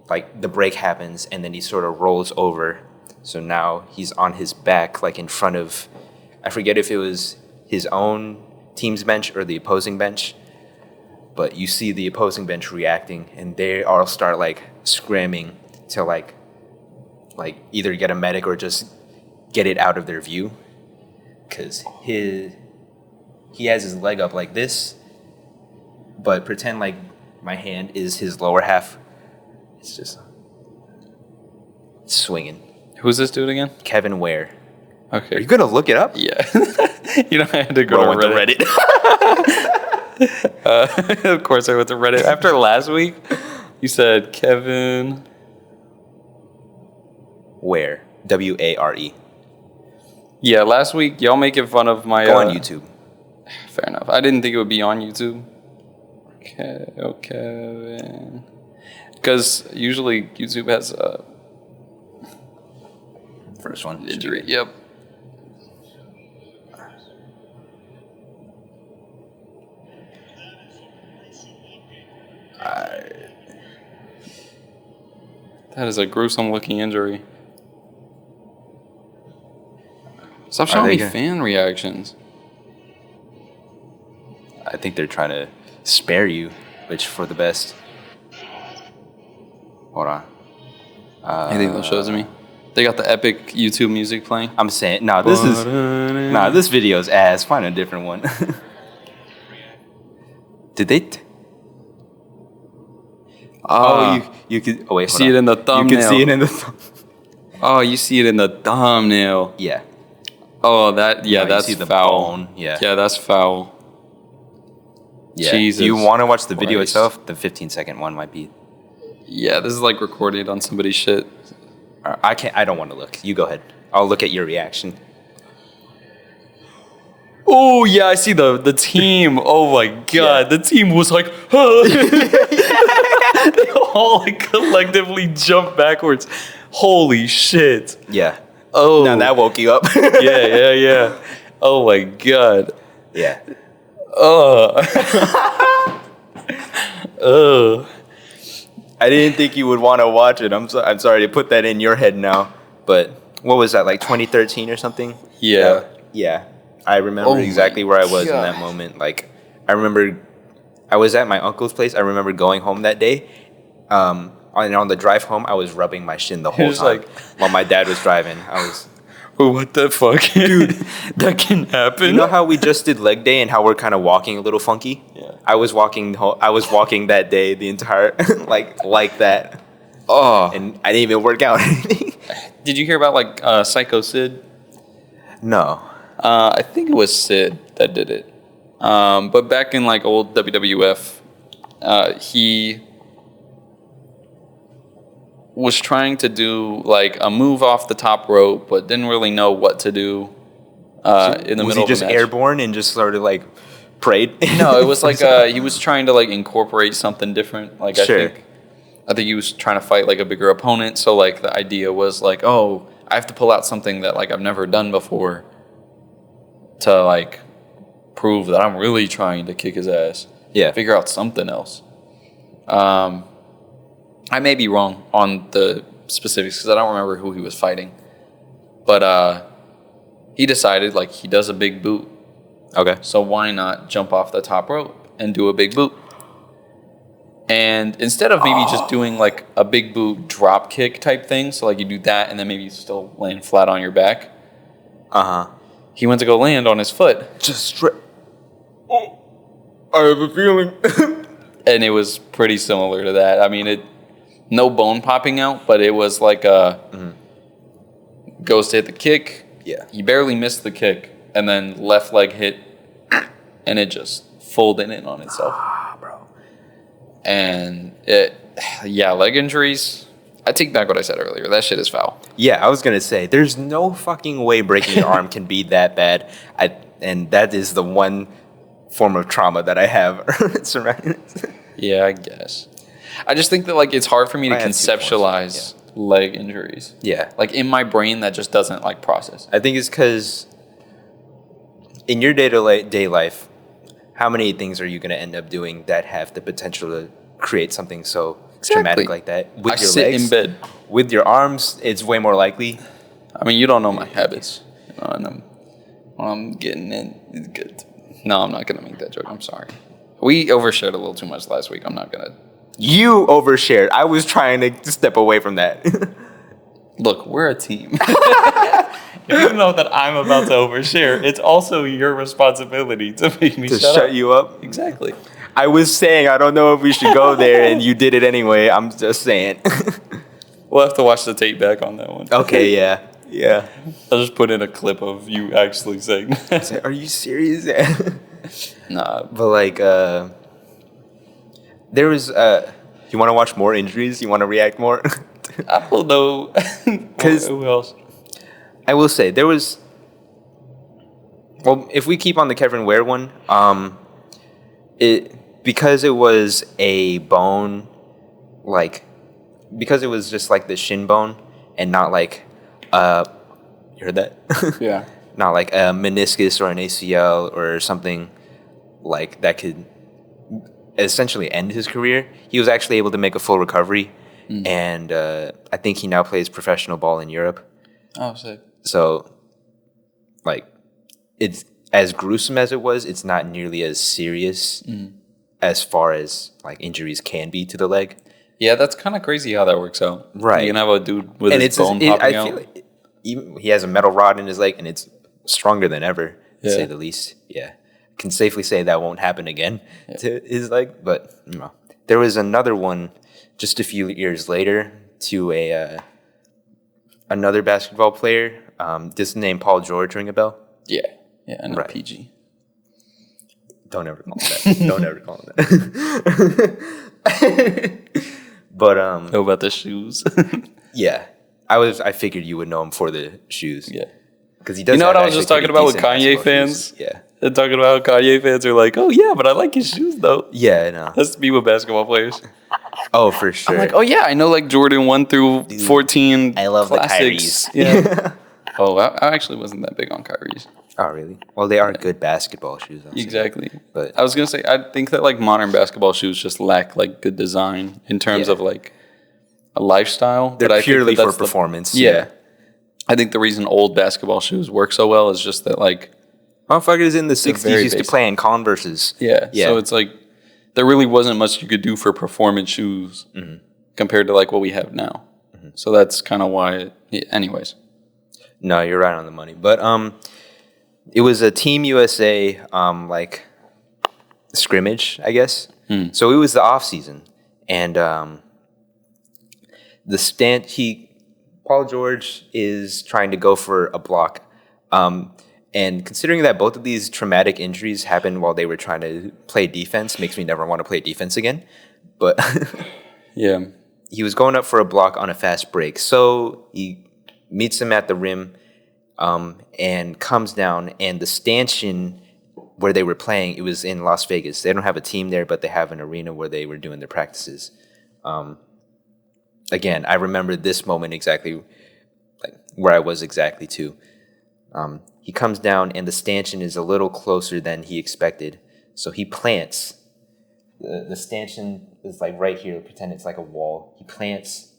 like the break happens, and then he sort of rolls over. So now he's on his back, like in front of, I forget if it was his own team's bench or the opposing bench, but you see the opposing bench reacting, and they all start like screaming to like either get a medic or just get it out of their view, because he has his leg up like this, but pretend like my hand is his lower half. It's just swinging. Who's this dude again? Kevin Ware. Okay. Are you gonna look it up? Yeah. You know, I had to go to Reddit. Of course I went to Reddit. After last week, you said Kevin Ware. W-A-R-E. Yeah, last week, y'all making fun of my... Go on YouTube. Fair enough. I didn't think it would be on YouTube. Okay. Because usually YouTube has a... First one. Injury. Yep. That is a gruesome looking injury. Stop showing me fan reactions. I think they're trying to spare you, which for the best. Hold on. You think they'll show it to me? They got the epic YouTube music playing. I'm saying, this video's ass. Find a different one. Did they? You could. Oh wait, see it in the thumbnail. You can see it in the. Oh, you see it in the thumbnail. Yeah. Oh, that. Yeah, that's you see the foul. Bone. Yeah. Yeah, that's foul. Yeah. Jesus. Do you want to watch the video Christ. itself? The 15-second one might be. Yeah, this is like recorded on somebody's shit. I can't. I don't want to look. You go ahead. I'll look at your reaction. Oh yeah, I see the team. Oh my god, Yeah. the team was like, huh. They all like collectively jumped backwards. Holy shit. Yeah. Oh Now that woke you up. yeah. Oh my god. Yeah. I didn't think you would want to watch it. I'm sorry to put that in your head now. But what was that, like 2013 or something? Yeah. Yeah. I remember Oh exactly my where I was in God. that moment. Like, I remember I was at my uncle's place. I remember going home that day. And on the drive home, I was rubbing my shin the whole was time like- while my dad was driving. I was, What the fuck, dude? That can happen. you know how we just did leg day and how we're kind of walking a little funky? Yeah. I was walking that day the entire like that, Oh, and I didn't even work out. did you hear about like Psycho Sid? No. I think it was Sid that did it. But back in like old WWF, he was trying to do like a move off the top rope, but didn't really know what to do in the Was middle he just of the match. airborne and just sort of like prayed? No, it was like he was trying to like incorporate something different. Like Sure. I think he was trying to fight like a bigger opponent. So like the idea was like, oh, I have to pull out something that like I've never done before to like prove that I'm really trying to kick his ass. Yeah. Figure out something else. I may be wrong on the specifics because I don't remember who he was fighting. But he decided like he does a big boot. Okay. So why not jump off the top rope and do a big boot? And instead of maybe just doing like a big boot drop kick type thing, so like you do that and then maybe you still land flat on your back, he went to go land on his foot. Just straight. Oh, I have a feeling. And it was pretty similar to that. I mean, no bone popping out, but it was like goes to hit the kick. Yeah. He barely missed the kick, and then left leg hit, and it just folded in on itself. Bro. And leg injuries. I take back what I said earlier. That shit is foul. Yeah, I was gonna say, there's no fucking way breaking your arm can be that bad. And that is the one form of trauma that I have surrounding it. Yeah, I guess. I just think that like it's hard for me to I had 2 conceptualize leg injuries. Yeah. Like in my brain, that just doesn't like process. I think it's because in your day-to-day life, how many things are you going to end up doing that have the potential to create something so traumatic like that? With I your sit legs, in bed. with your arms, it's way more likely. I mean, you don't know my habits. You know, and I'm getting in. It's good. No, I'm not gonna make that joke. I'm sorry. We overshared a little too much last week. I'm not gonna. You overshared. I was trying to step away from that. Look, we're a team. If you know that I'm about to overshare, it's also your responsibility to make me to shut shut up. you up. Exactly. I was saying I don't know if we should go there, and you did it anyway. I'm just saying. We'll have to watch the tape back on that one. Okay, yeah. I'll just put in a clip of you actually saying that. Are you serious? Nah. But like, there was. You want to watch more injuries? You want to react more? I don't know. 'Cause- Who else? I will say there was. Well, if we keep on the Kevin Ware one, because it was a bone, like, because it was just like the shin bone and not like, you heard that? Yeah. Not like a meniscus or an ACL or something like that could essentially end his career. He was actually able to make a full recovery, and I think he now plays professional ball in Europe. Oh, sick. So, like, it's as gruesome as it was. It's not nearly as serious as far as like injuries can be to the leg. Yeah, that's kind of crazy how that works out. Right. You can have a dude with And his bone I popping out. feel like even he has a metal rod in his leg, and it's stronger than ever, to say Yeah. the least. Yeah, can safely say that won't happen again to his leg. But you know, there was another one just a few years later to a another basketball player. This name Paul George ring a bell? Yeah. Yeah, I know Right. PG. Don't ever call him that. Don't ever call him that. But Know about the shoes? yeah, I figured you would know him for the shoes. Yeah. Because he does. You know what have I was just actually talking about with pretty Kanye decent basketball fans? shoes. Yeah. And talking about how Kanye fans are like, oh yeah, but I like his shoes though. Yeah, I know. That's me with basketball players. Oh, for sure. I'm like, oh yeah, I know like Jordan 1 through 14. I love classics. the Kyries. Yeah. Oh, I actually wasn't that big on Kyries. Oh, really? Well, they are good basketball shoes. Exactly. But I was gonna say, I think that like modern basketball shoes just lack like good design in terms of like a lifestyle. They're but purely I think for performance. Yeah. I think the reason old basketball shoes work so well is just that like motherfuckers in the 60s very used to basic. play in Converses. yeah. So it's like there really wasn't much you could do for performance shoes compared to like what we have now. So that's kind of why. Anyways. No, you're right on the money. But it was a Team USA like scrimmage, I guess. So it was the off season, and Paul George is trying to go for a block. And considering that both of these traumatic injuries happened while they were trying to play defense, makes me never want to play defense again. But Yeah. he was going up for a block on a fast break. So he meets him at the rim and comes down. And the stanchion where they were playing, it was in Las Vegas. They don't have a team there, but they have an arena where they were doing their practices. Again, I remember this moment exactly, like where I was exactly too. He comes down and the stanchion is a little closer than he expected. So he plants. The stanchion is like right here. Pretend it's like a wall. He plants.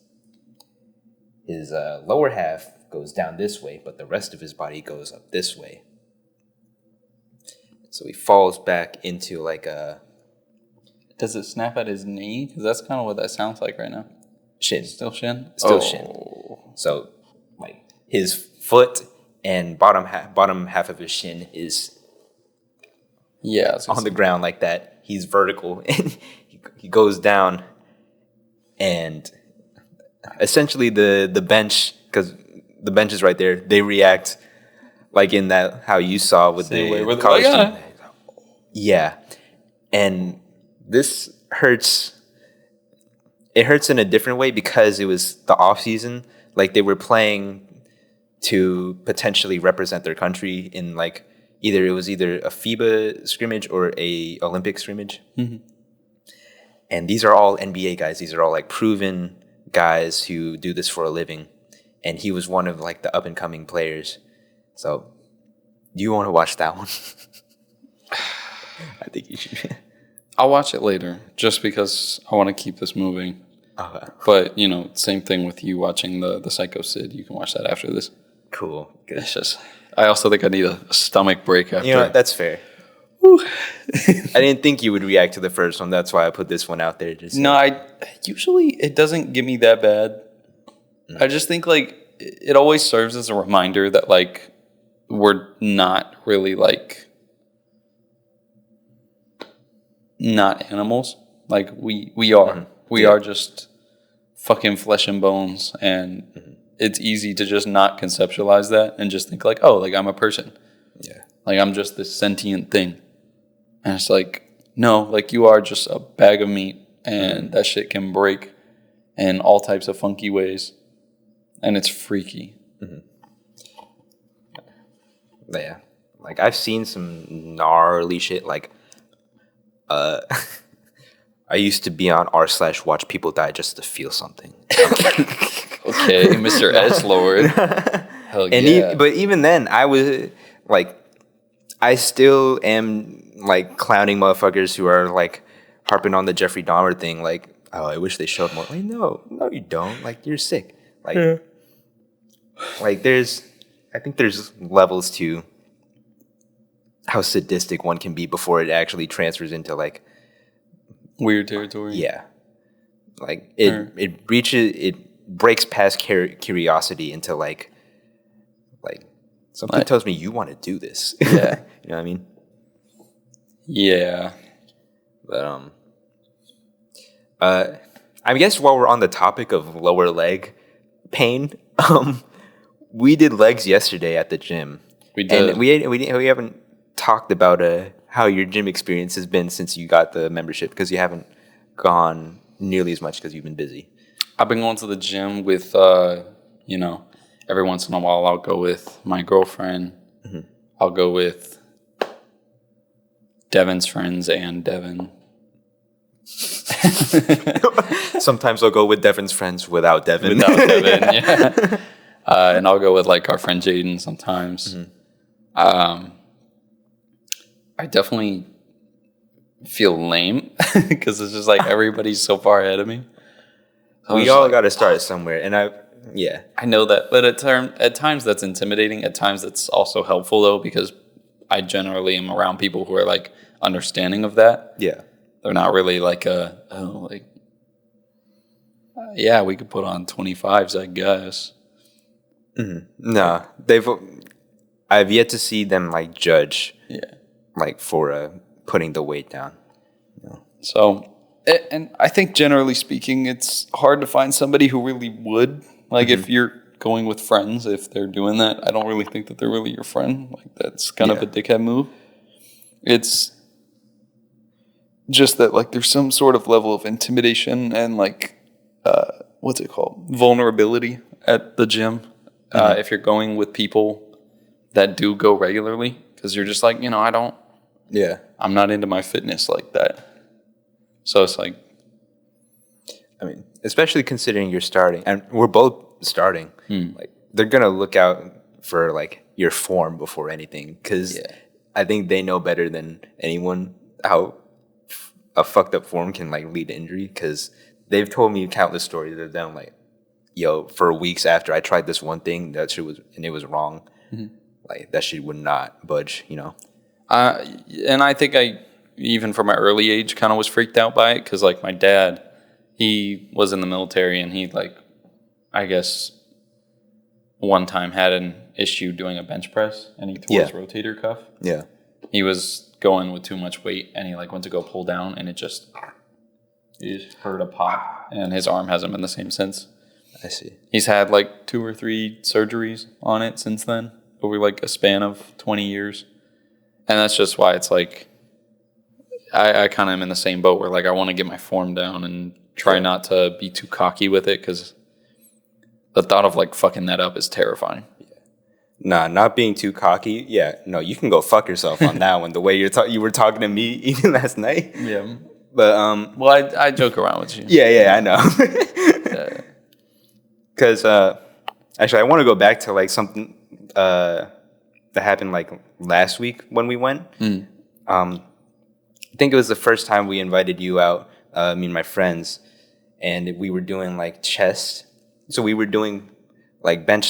His lower half goes down this way, but the rest of his body goes up this way. So he falls back into like a... Does it snap at his knee? Because that's kind of what that sounds like right now. shin. Still shin? Still shin. So like his foot and bottom half of his shin is on the ground like that. He's vertical and he goes down, and essentially the bench, because the bench is right there, they react like in that how you saw with the college team. Yeah. And this hurts. It hurts in a different way because it was the off season. Like they were playing to potentially represent their country in like either a FIBA scrimmage or a Olympic scrimmage. And these are all NBA guys. These are all like proven guys who do this for a living. And he was one of like the up and coming players. So do you want to watch that one? I think you should. I'll watch it later just because I want to keep this moving. Okay. But, you know, same thing with you watching the Psycho Sid. You can watch that after this. Cool. Good. It's just, I also think I need a stomach break after. You know what? That's fair. I didn't think you would react to the first one. That's why I put this one out there. Usually it doesn't get me that bad. I just think like it always serves as a reminder that like we're not really like not animals. Like we are. We are just fucking flesh and bones, and it's easy to just not conceptualize that and just think like, oh, like I'm a person. Yeah. Like I'm just this sentient thing. And it's like, no, like you are just a bag of meat, and that shit can break in all types of funky ways. And it's freaky. Yeah. Like I've seen some gnarly shit. Like I used to be on r/watch people die just to feel something. Okay, Mr. S. Lord. Hell yeah. But even then, I was like, I still am like clowning motherfuckers who are like harping on the Jeffrey Dahmer thing. Like, oh, I wish they showed more. Like, no, you don't. Like, you're sick. Like, like I think there's levels to how sadistic one can be before it actually transfers into like weird territory. Yeah. Like it breaks past curiosity into like something tells me you want to do this. Yeah. You know what I mean? Yeah. But I guess while we're on the topic of lower leg pain, we did legs yesterday at the gym. We did. And we haven't talked about how your gym experience has been since you got the membership, because you haven't gone nearly as much because you've been busy. I've been going to the gym with, you know, every once in a while I'll go with my girlfriend. I'll go with Devin's friends and Devin. Sometimes I'll go with Devin's friends without Devin. Without Devin, yeah. And I'll go with like our friend Jaden sometimes. Mm-hmm. I definitely feel lame because it's just like everybody's so far ahead of me. We all got to start somewhere, and I know that, but at times that's intimidating. At times that's also helpful though, because I generally am around people who are like understanding of that. Yeah, they're not really like yeah, we could put on 25s, I guess. Mm-hmm. No, I've yet to see them like judge. Yeah, like for putting the weight down. Yeah. So. And I think generally speaking, it's hard to find somebody who really would. Like if you're going with friends, if they're doing that, I don't really think that they're really your friend. Like that's kind of a dickhead move. It's just that like there's some sort of level of intimidation and like, what's it called? Vulnerability at the gym. If you're going with people that do go regularly, because you're just like, I'm not into my fitness like that. So it's like, I mean, especially considering you're starting, and we're both starting. Like they're gonna look out for like your form before anything, because I think they know better than anyone how a fucked up form can like lead to injury. Because they've told me countless stories of them like, yo, for weeks after I tried this one thing, that shit was and it was wrong. Like that shit would not budge, And I think even from my early age, kind of was freaked out by it because, like, my dad, he was in the military and he, like, I guess one time had an issue doing a bench press and he tore his rotator cuff. Yeah. He was going with too much weight and he, like, went to go pull down and it just heard a pop and his arm hasn't been the same since. I see. He's had, like, 2 or 3 surgeries on it since then over, like, a span of 20 years. And that's just why it's, like, I kind of am in the same boat where, like, I want to get my form down and try not to be too cocky with it because the thought of, like, fucking that up is terrifying. Nah, not being too cocky. Yeah, no, you can go fuck yourself on that one. The way you were talking to me even last night. Yeah. But, well, I joke around with you. Yeah, I know. Because, actually, I want to go back to, like, something that happened, like, last week when we went. I think it was the first time we invited you out, me and my friends, and we were doing like chest. So we were doing like bench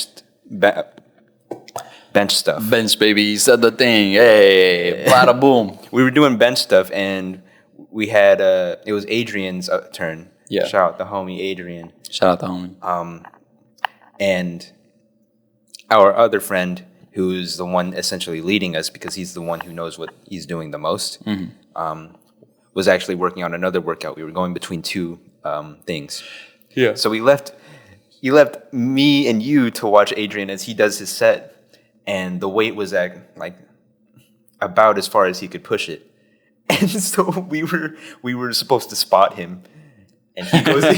stuff. Bench, baby, you said the thing. Hey, bada boom. We were doing bench stuff, and we had it was Adrian's turn. Yeah. Shout out the homie Adrian. Shout out the homie. And our other friend, who's the one essentially leading us because he's the one who knows what he's doing the most, was actually working on another workout. We were going between 2 things. Yeah. So he left me and you to watch Adrian as he does his set, and the weight was at like about as far as he could push it. And so we were supposed to spot him. And he goes, you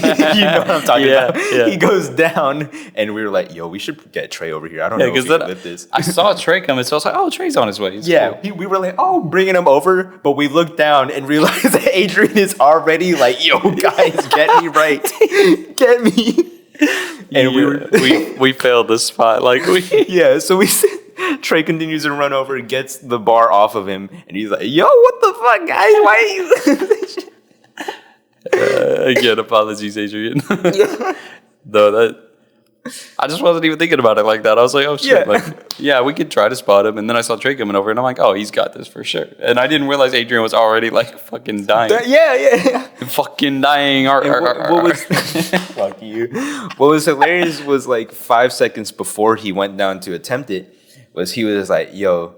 know what I'm talking about. Yeah. He goes down, and we were like, yo, we should get Trey over here. I don't know if he can lift this. I saw Trey coming, so I was like, oh, Trey's on his way. He's cool. We were like, oh, bringing him over. But we looked down and realized that Adrian is already like, yo, guys, get me right. Get me. And we failed this spot. Like so Trey continues to run over and gets the bar off of him. And he's like, yo, what the fuck, guys? Why are you... Again, apologies, Adrian. Though I just wasn't even thinking about it like that. I was like, oh shit, we could try to spot him. And then I saw Trey coming over, and I'm like, oh, he's got this for sure. And I didn't realize Adrian was already like fucking dying. Fucking dying. What was fuck you? What was hilarious was like 5 seconds before he went down to attempt it, he was like, yo,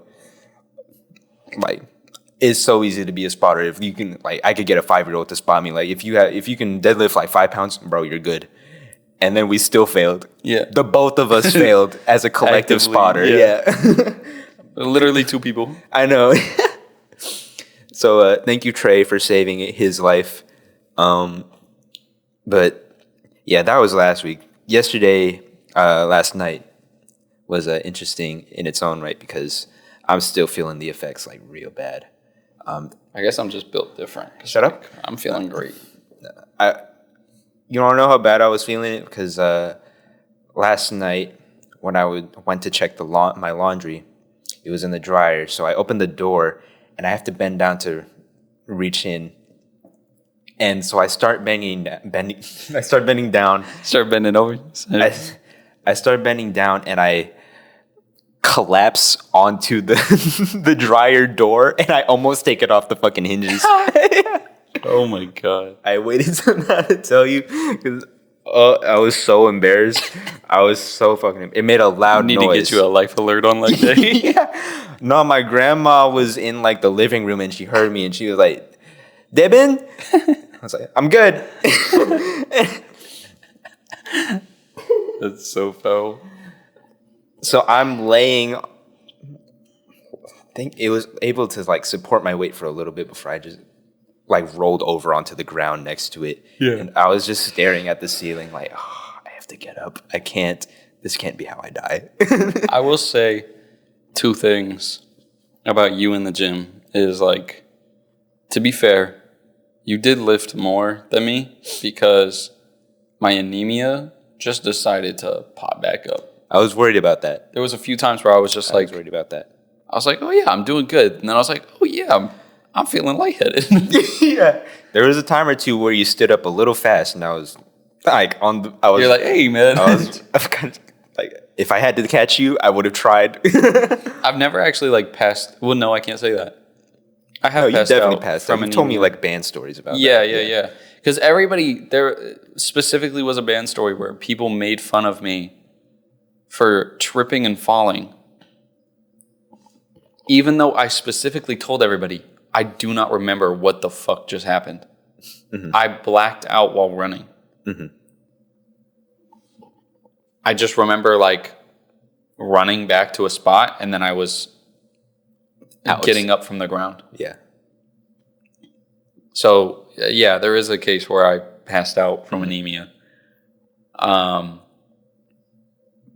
like, it's so easy to be a spotter. If you can, like, I could get a 5-year-old to spot me. Like, if you can deadlift like 5 pounds, bro, you're good. And then we still failed. Yeah, the both of us failed as a collective spotter. Yeah. Literally 2 people. I know. So thank you, Trey, for saving his life. But yeah, that was last week. Last night was interesting in its own right because I'm still feeling the effects like real bad. I guess I'm just built different. Shut up. I'm feeling great. You want to know how bad I was feeling? Because last night when I went to check my laundry, it was in the dryer. So I opened the door and I have to bend down to reach in. And so I start bending down. Start bending over. I start bending down and I collapse onto the dryer door and I almost take it off the fucking hinges. Oh my god! I waited till now to tell you because I was so embarrassed. I was so fucking. It made a loud noise. Need to get you a life alert on like that. Yeah. No, my grandma was in like the living room and she heard me and she was like, "Debin." I was like, "I'm good." That's so foul. So I'm laying. I think it was able to like support my weight for a little bit before I just like rolled over onto the ground next to it. Yeah. And I was just staring at the ceiling like, oh, I have to get up. I can't. This can't be how I die. I will say 2 things about you in the gym is like, to be fair, you did lift more than me because my anemia just decided to pop back up. I was worried about that. There was a few times where I was just I was worried about that. I was like, oh yeah, I'm doing good. And then I was like, oh yeah, I'm feeling lightheaded. Yeah. There was a time or two where you stood up a little fast and I was like You're like, hey man. I was kind of like, if I had to catch you, I would have tried. I've never actually like passed. Well, no, I can't say that. I have you passed definitely out passed. from You told me like band stories about that. Yeah. Because everybody there specifically was a band story where people made fun of me for tripping and falling, even though I specifically told everybody I do not remember what the fuck just happened. Mm-hmm. I blacked out while running. Mm-hmm. I just remember like running back to a spot and then I was getting up from the ground. Yeah. So yeah, there is a case where I passed out from anemia.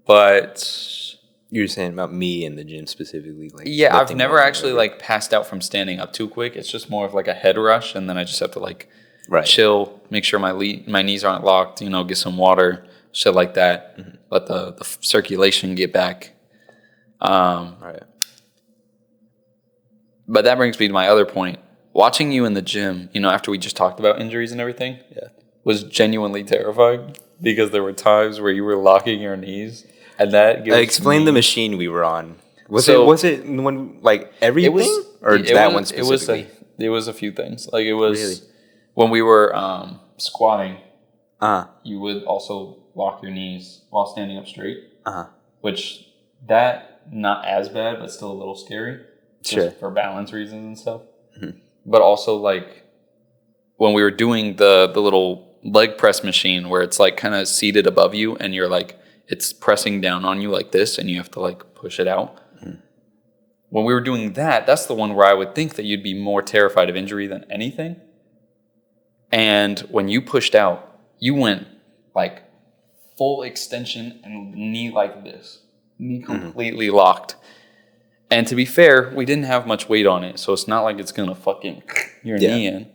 But you're saying about me in the gym specifically, like yeah, I've never actually like passed out from standing up too quick. It's just more of like a head rush, and then I just have to like chill, make sure my knees aren't locked, get some water, shit like that. Mm-hmm. Let the circulation get back. Right. But that brings me to my other point. Watching you in the gym, after we just talked about injuries and everything, was genuinely terrifying because there were times where you were locking your knees. And that explain the machine we were on. Was it when like everything one specifically? It was a few things. Like it was when we were squatting. You would also lock your knees while standing up straight. Which that not as bad, but still a little scary. Just for balance reasons and stuff. Mm-hmm. But also like when we were doing the little leg press machine where it's like kind of seated above you and you're like. It's pressing down on you like this, and you have to like push it out. Mm-hmm. When we were doing that, that's the one where I would think that you'd be more terrified of injury than anything. And when you pushed out, you went like full extension and knee like this, knee completely locked. And to be fair, we didn't have much weight on it, so it's not like it's gonna fucking your knee in.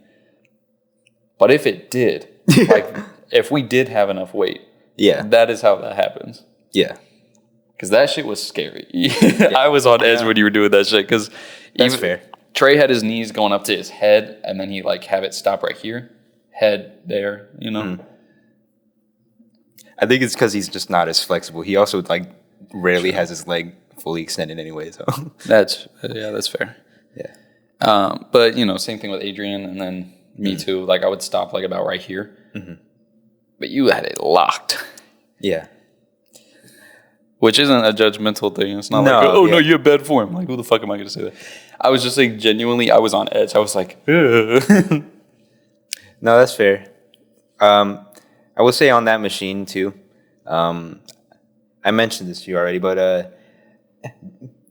But if it did, like if we did have enough weight. Yeah. That is how that happens. Yeah. Because that shit was scary. I was on edge when you were doing that shit. Because that's fair. Trey had his knees going up to his head, and then he like have it stop right here. Head there, Mm-hmm. I think it's because he's just not as flexible. He also like rarely has his leg fully extended anyway. So that's fair. Yeah. But same thing with Adrian, and then me too. Like I would stop like about right here. Mm-hmm. But you had it locked. Yeah. Which isn't a judgmental thing. It's not no, you have bad form. Like, who the fuck am I going to say that? I was just saying, genuinely, I was on edge. I was like, ugh. No, that's fair. I will say on that machine, too, I mentioned this to you already, but,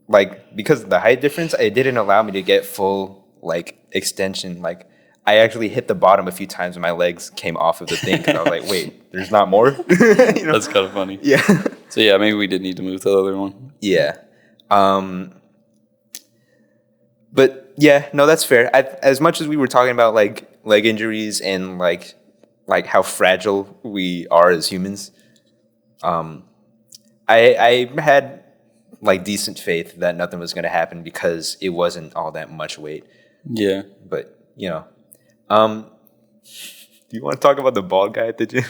like, because of the height difference, it didn't allow me to get full, like, extension, like, I actually hit the bottom a few times when my legs came off of the thing because I was like, wait, there's not more? That's kind of funny. Yeah. So, yeah, maybe we did need to move to the other one. Yeah. But Yeah, no, that's fair. As much as we were talking about like leg injuries and like how fragile we are as humans, I had like decent faith that nothing was going to happen because it wasn't all that much weight. Yeah. But do you want to talk about the bald guy at the gym?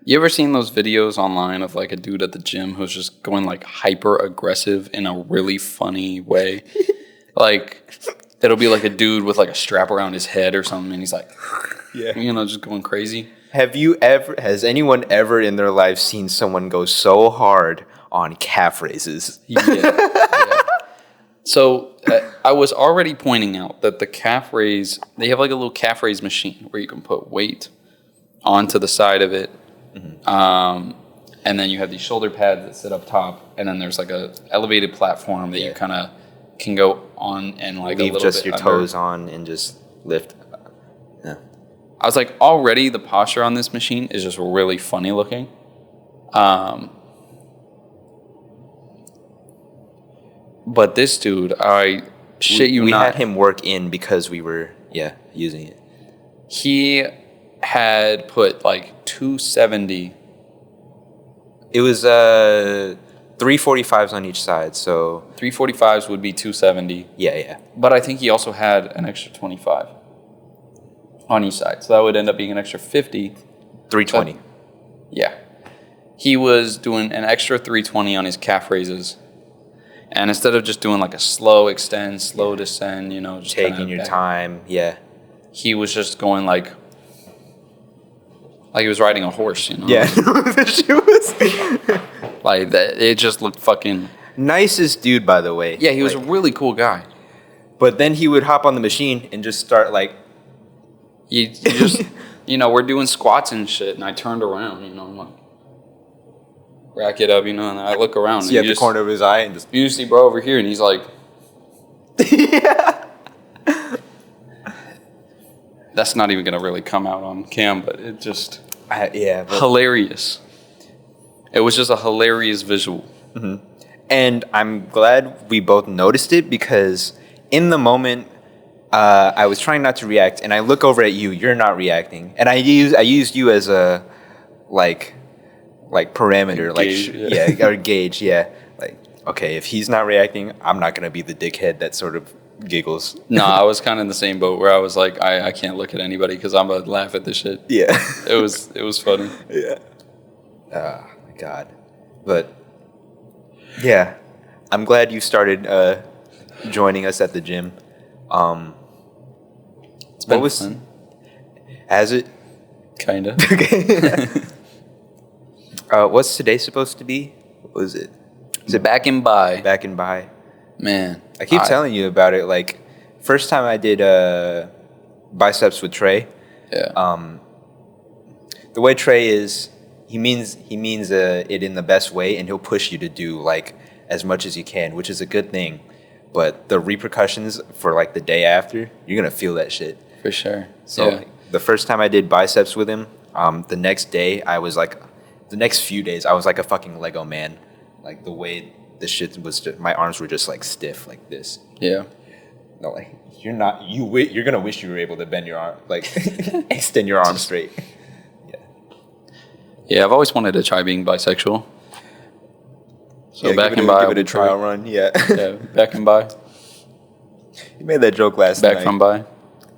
You ever seen those videos online of like a dude at the gym who's just going like hyper aggressive in a really funny way? Like it'll be like a dude with like a strap around his head or something, and he's like, just going crazy. Has anyone ever in their life seen someone go so hard on calf raises? Yeah. So I was already pointing out that the calf raise, they have like a little calf raise machine where you can put weight onto the side of it. Mm-hmm. And then you have these shoulder pads that sit up top, and then there's like a elevated platform that you kind of can go on and like leave a little just bit your under. toes on and just lift. Yeah. I was like, already the posture on this machine is just really funny looking. But this dude, I shit you not. We not. had him work in because we were using it. He had put like 270. It was 345s on each side, so 345s would be 270. Yeah. But I think he also had an extra 25 on each side, so that would end up being an extra 50. 320. Yeah, he was doing an extra 320 on his calf raises, and instead of just doing like a slow extend, slow descend, just taking your time. Yeah, he was just going like he was riding a horse, Yeah, the shoes. Like that, it just looked fucking nicest dude, by the way. Yeah, he was a really cool guy. But then he would hop on the machine and just start like. You just, we're doing squats and shit, and I turned around, I'm like, rack it up, and I look around. See at the corner of his eye and just. You see, bro, over here, and he's like. Yeah. That's not even gonna really come out on cam, but it just. Hilarious. It was just a hilarious visual. Mm-hmm. And I'm glad we both noticed it because in the moment, I was trying not to react, and I look over at you. You're not reacting, and I used you as a like parameter, gauge, or gauge. Yeah, like okay, if he's not reacting, I'm not gonna be the dickhead that sort of giggles. No, I was kind of in the same boat where I was like, I can't look at anybody because I'm gonna laugh at this shit. Yeah, it was funny. Yeah. Oh my god, but yeah, I'm glad you started joining us at the gym. It's been fun. Has it? Kinda. Okay. What's today supposed to be? What was it? Is it back and by? Back and by. Man, I keep telling you about it. Like, first time I did biceps with Trey. Yeah. The way Trey is, he means it in the best way, and he'll push you to do like as much as you can, which is a good thing. But the repercussions for like the day after, you're gonna feel that shit. For sure. So like, the first time I did biceps with him, the next day I was like, the next few days I was like a fucking Lego man. Like the way the shit was, my arms were just like stiff like this. Yeah. No, like you're gonna wish you were able to bend your arm, like extend your arm straight. Yeah, I've always wanted to try being bisexual. So back and by, give it a trial run. Yeah. Yeah, back and by. You made that joke last night. Back from by.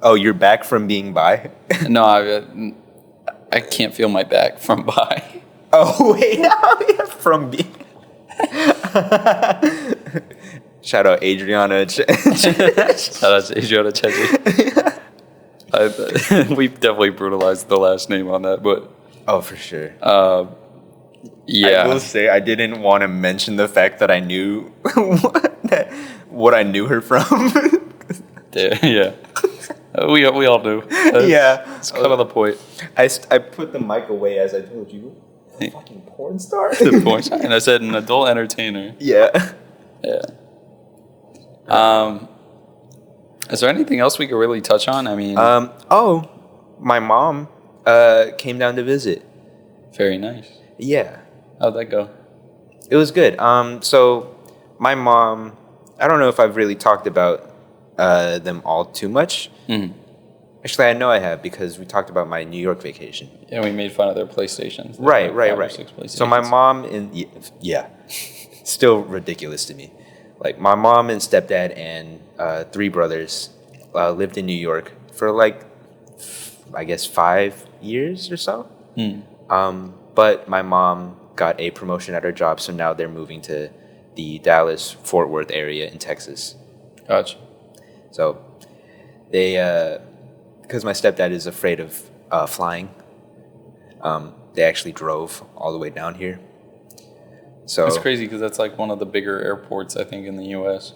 Oh, you're back from being bi? No, I can't feel my back from by. Oh wait, from being. Shout out Adriana. Shout out to Adriana Chechik. We definitely brutalized the last name on that, but. Oh, for sure. Yeah. I will say I didn't want to mention the fact that I knew what I knew her from. Yeah. We all do. It's kind of the point. I put the mic away as I told you. Fucking porn star. The porn star. And I said an adult entertainer. Yeah. Yeah. Is there anything else we could really touch on? I mean. My mom came down to visit. Very nice. Yeah. How'd that go? It was good. So my mom I don't know if I've really talked about them all too much. Actually, I know I have because we talked about my New York vacation. Yeah, we made fun of their PlayStations. Right. PlayStations. So my mom still ridiculous to me. Like my mom and stepdad and 3 brothers lived in New York for like I guess 5 years or so. But my mom got a promotion at her job, so now they're moving to the Dallas-Fort Worth area in Texas. Gotcha. So they, because my stepdad is afraid of flying, they actually drove all the way down here. So it's crazy because that's like one of the bigger airports, I think, in the U.S.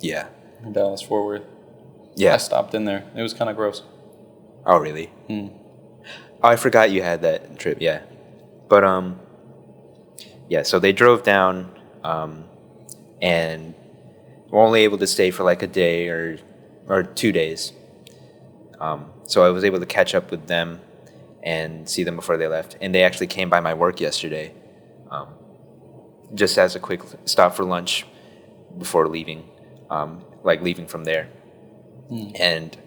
Yeah. Dallas Fort Worth. Yeah. I stopped in there. It was kind of gross. Oh, really? Oh, I forgot you had that trip. Yeah. But yeah. So they drove down, and were only able to stay for like a day or 2 days. So I was able to catch up with them and see them before they left. And they actually came by my work yesterday, just as a quick stop for lunch before leaving, leaving from there. And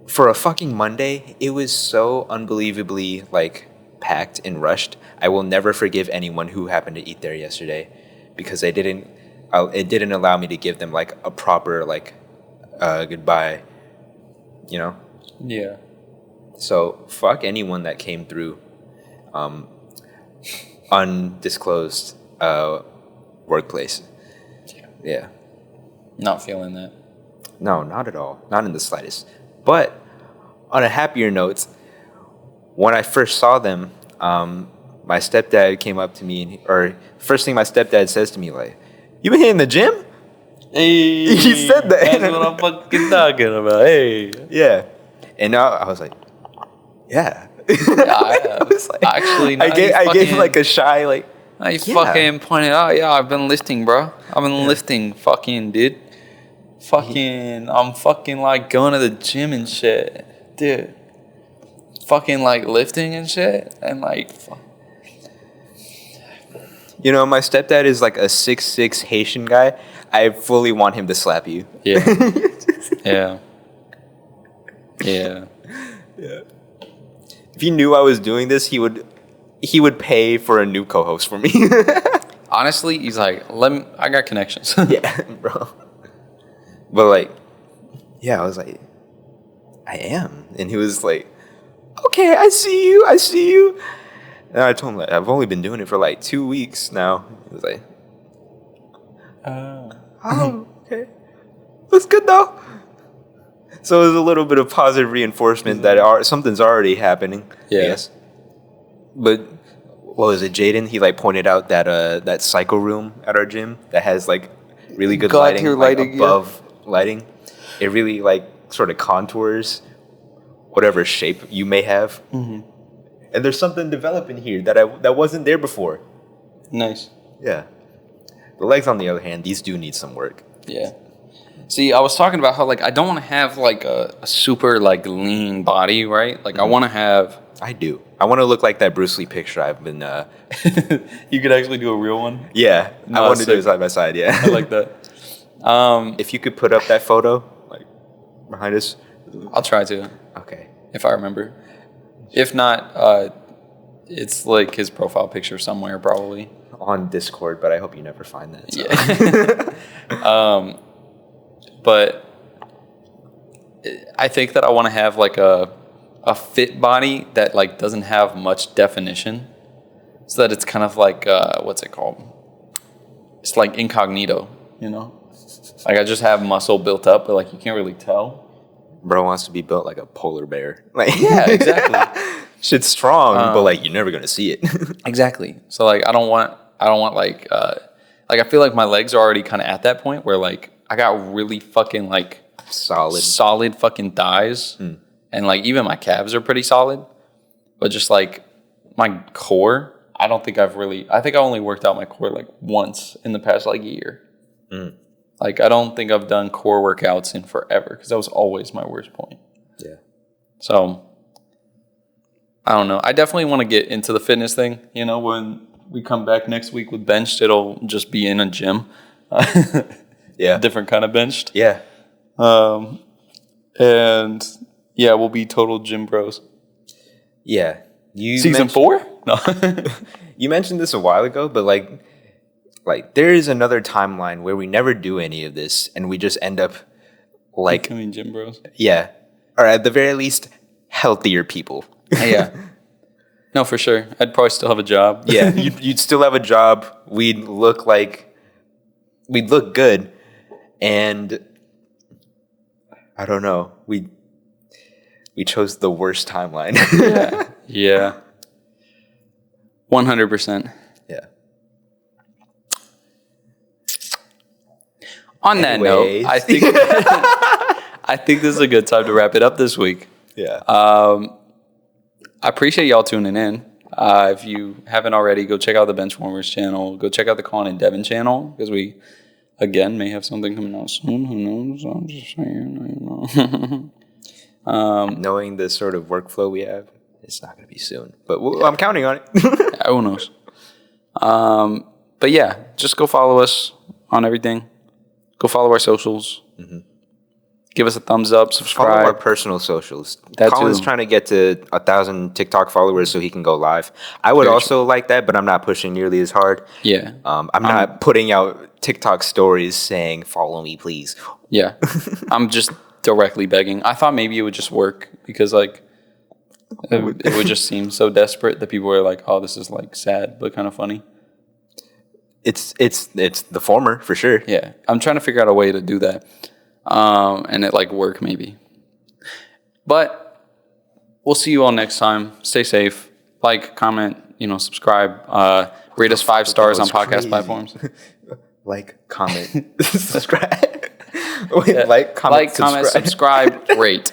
for a fucking Monday, it was so unbelievably packed and rushed. I will never forgive anyone who happened to eat there yesterday because it didn't allow me to give them a proper goodbye, you know? Yeah. So fuck anyone that came through undisclosed workplace. Yeah. Not feeling that. No, not at all. Not in the slightest. But on a happier note, when I first saw them, my stepdad came up to me, or first thing my stepdad says to me, "You been hitting the gym?" Hey, he said that. That's what I'm fucking talking about. Hey. Yeah. And now I was like, yeah. I was like, actually, I gave him a shy, I fucking pointed out, I've been lifting, bro. I've been lifting, fucking, dude. I'm fucking going to the gym and shit, dude. Fucking lifting and shit, and You know, my stepdad is a 6'6" Haitian guy. I fully want him to slap you. Yeah. Yeah. Yeah. Yeah. If he knew I was doing this, he would pay for a new co-host for me. Honestly, he's I got connections. Yeah, bro. But yeah, I was like, I am. And he was like, okay, I see you. And I told him I've only been doing it for 2 weeks now. He was like, oh, okay. Looks good though. So it was a little bit of positive reinforcement that something's already happening. Yeah. Yes. But what was it, Jaden? He pointed out that cycle room at our gym that has really good lighting, above lighting. It really sort of contours whatever shape you may have. Mm-hmm. And there's something developing here that wasn't there before. Nice. Yeah. The legs, on the other hand, these do need some work. Yeah. See, I was talking about how I don't want to have a super lean body, right? I want to have. I do. I want to look like that Bruce Lee picture I've been. You could actually do a real one. Yeah, I want to do it side by side. Yeah, I like that. If you could put up that photo behind us, I'll try to. Okay. If I remember. If not, it's his profile picture somewhere probably on Discord. But I hope you never find that. So. Yeah. But I think that I want to have a fit body that doesn't have much definition, so that it's kind of what's it called? It's incognito, you know. I just have muscle built up, but you can't really tell. Bro wants to be built like a polar bear. Yeah, exactly. Shit's strong, but you're never gonna see it. Exactly. So I don't want I feel like my legs are already kind of at that point where I got really fucking solid fucking thighs, and even my calves are pretty solid, but just my core, I think I only worked out my core once in the past year. I don't think I've done core workouts in forever because that was always my worst point. Yeah. So I don't know. I definitely want to get into the fitness thing. You know, when we come back next week with Benched, it'll just be in a gym. Yeah. Different kind of benched. Yeah. And yeah, we'll be total gym bros. Yeah. Season 4? No. You mentioned this a while ago, but like there is another timeline where we never do any of this and we just end up like becoming gym bros. Yeah. Or at the very least, healthier people. Yeah. No, for sure. I'd probably still have a job. Yeah. You'd still have a job. We'd look good. And I don't know. We chose the worst timeline. Yeah. 100%. Yeah. On that note, I think I think this is a good time to wrap it up this week. Yeah. I appreciate y'all tuning in. If you haven't already, go check out the Benchwarmers channel. Go check out the Colin and Devin channel because we, again, may have something coming out soon. Who knows? I'm just saying. Knowing the sort of workflow we have, it's not going to be soon. But I'm counting on it. Yeah, who knows? But yeah, just go follow us on everything. Go follow our socials. Mm-hmm. Give us a thumbs up, subscribe. Follow our personal socials. Colin's trying to get to 1,000 TikTok followers so he can go live. I would also like that, but I'm not pushing nearly as hard. Yeah. I'm not putting out TikTok stories saying, follow me, please. Yeah. I'm just directly begging. I thought maybe it would just work because, like, it would just seem so desperate that people were like, oh, this is, like, sad but kind of funny. It's the former, for sure. Yeah. I'm trying to figure out a way to do that. And it like work maybe. But we'll see you all next time. Stay safe. Like, comment, subscribe. Rate us 5 stars on podcast platforms. Like, comment, subscribe. Wait, like, comment, subscribe, rate.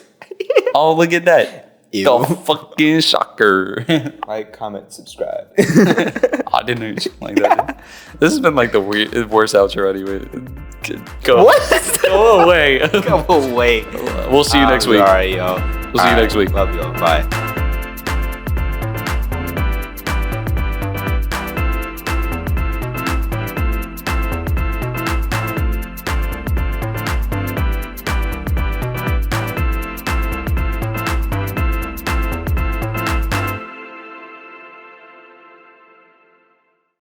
Oh, look at that. Ew. The fucking shocker. Like, comment, subscribe. I didn't know anything like that. This has been like the worst outro anyway. Go. What? Go away. Go away. We'll see you next week. All right, y'all. We'll see you next week. Love y'all. Bye.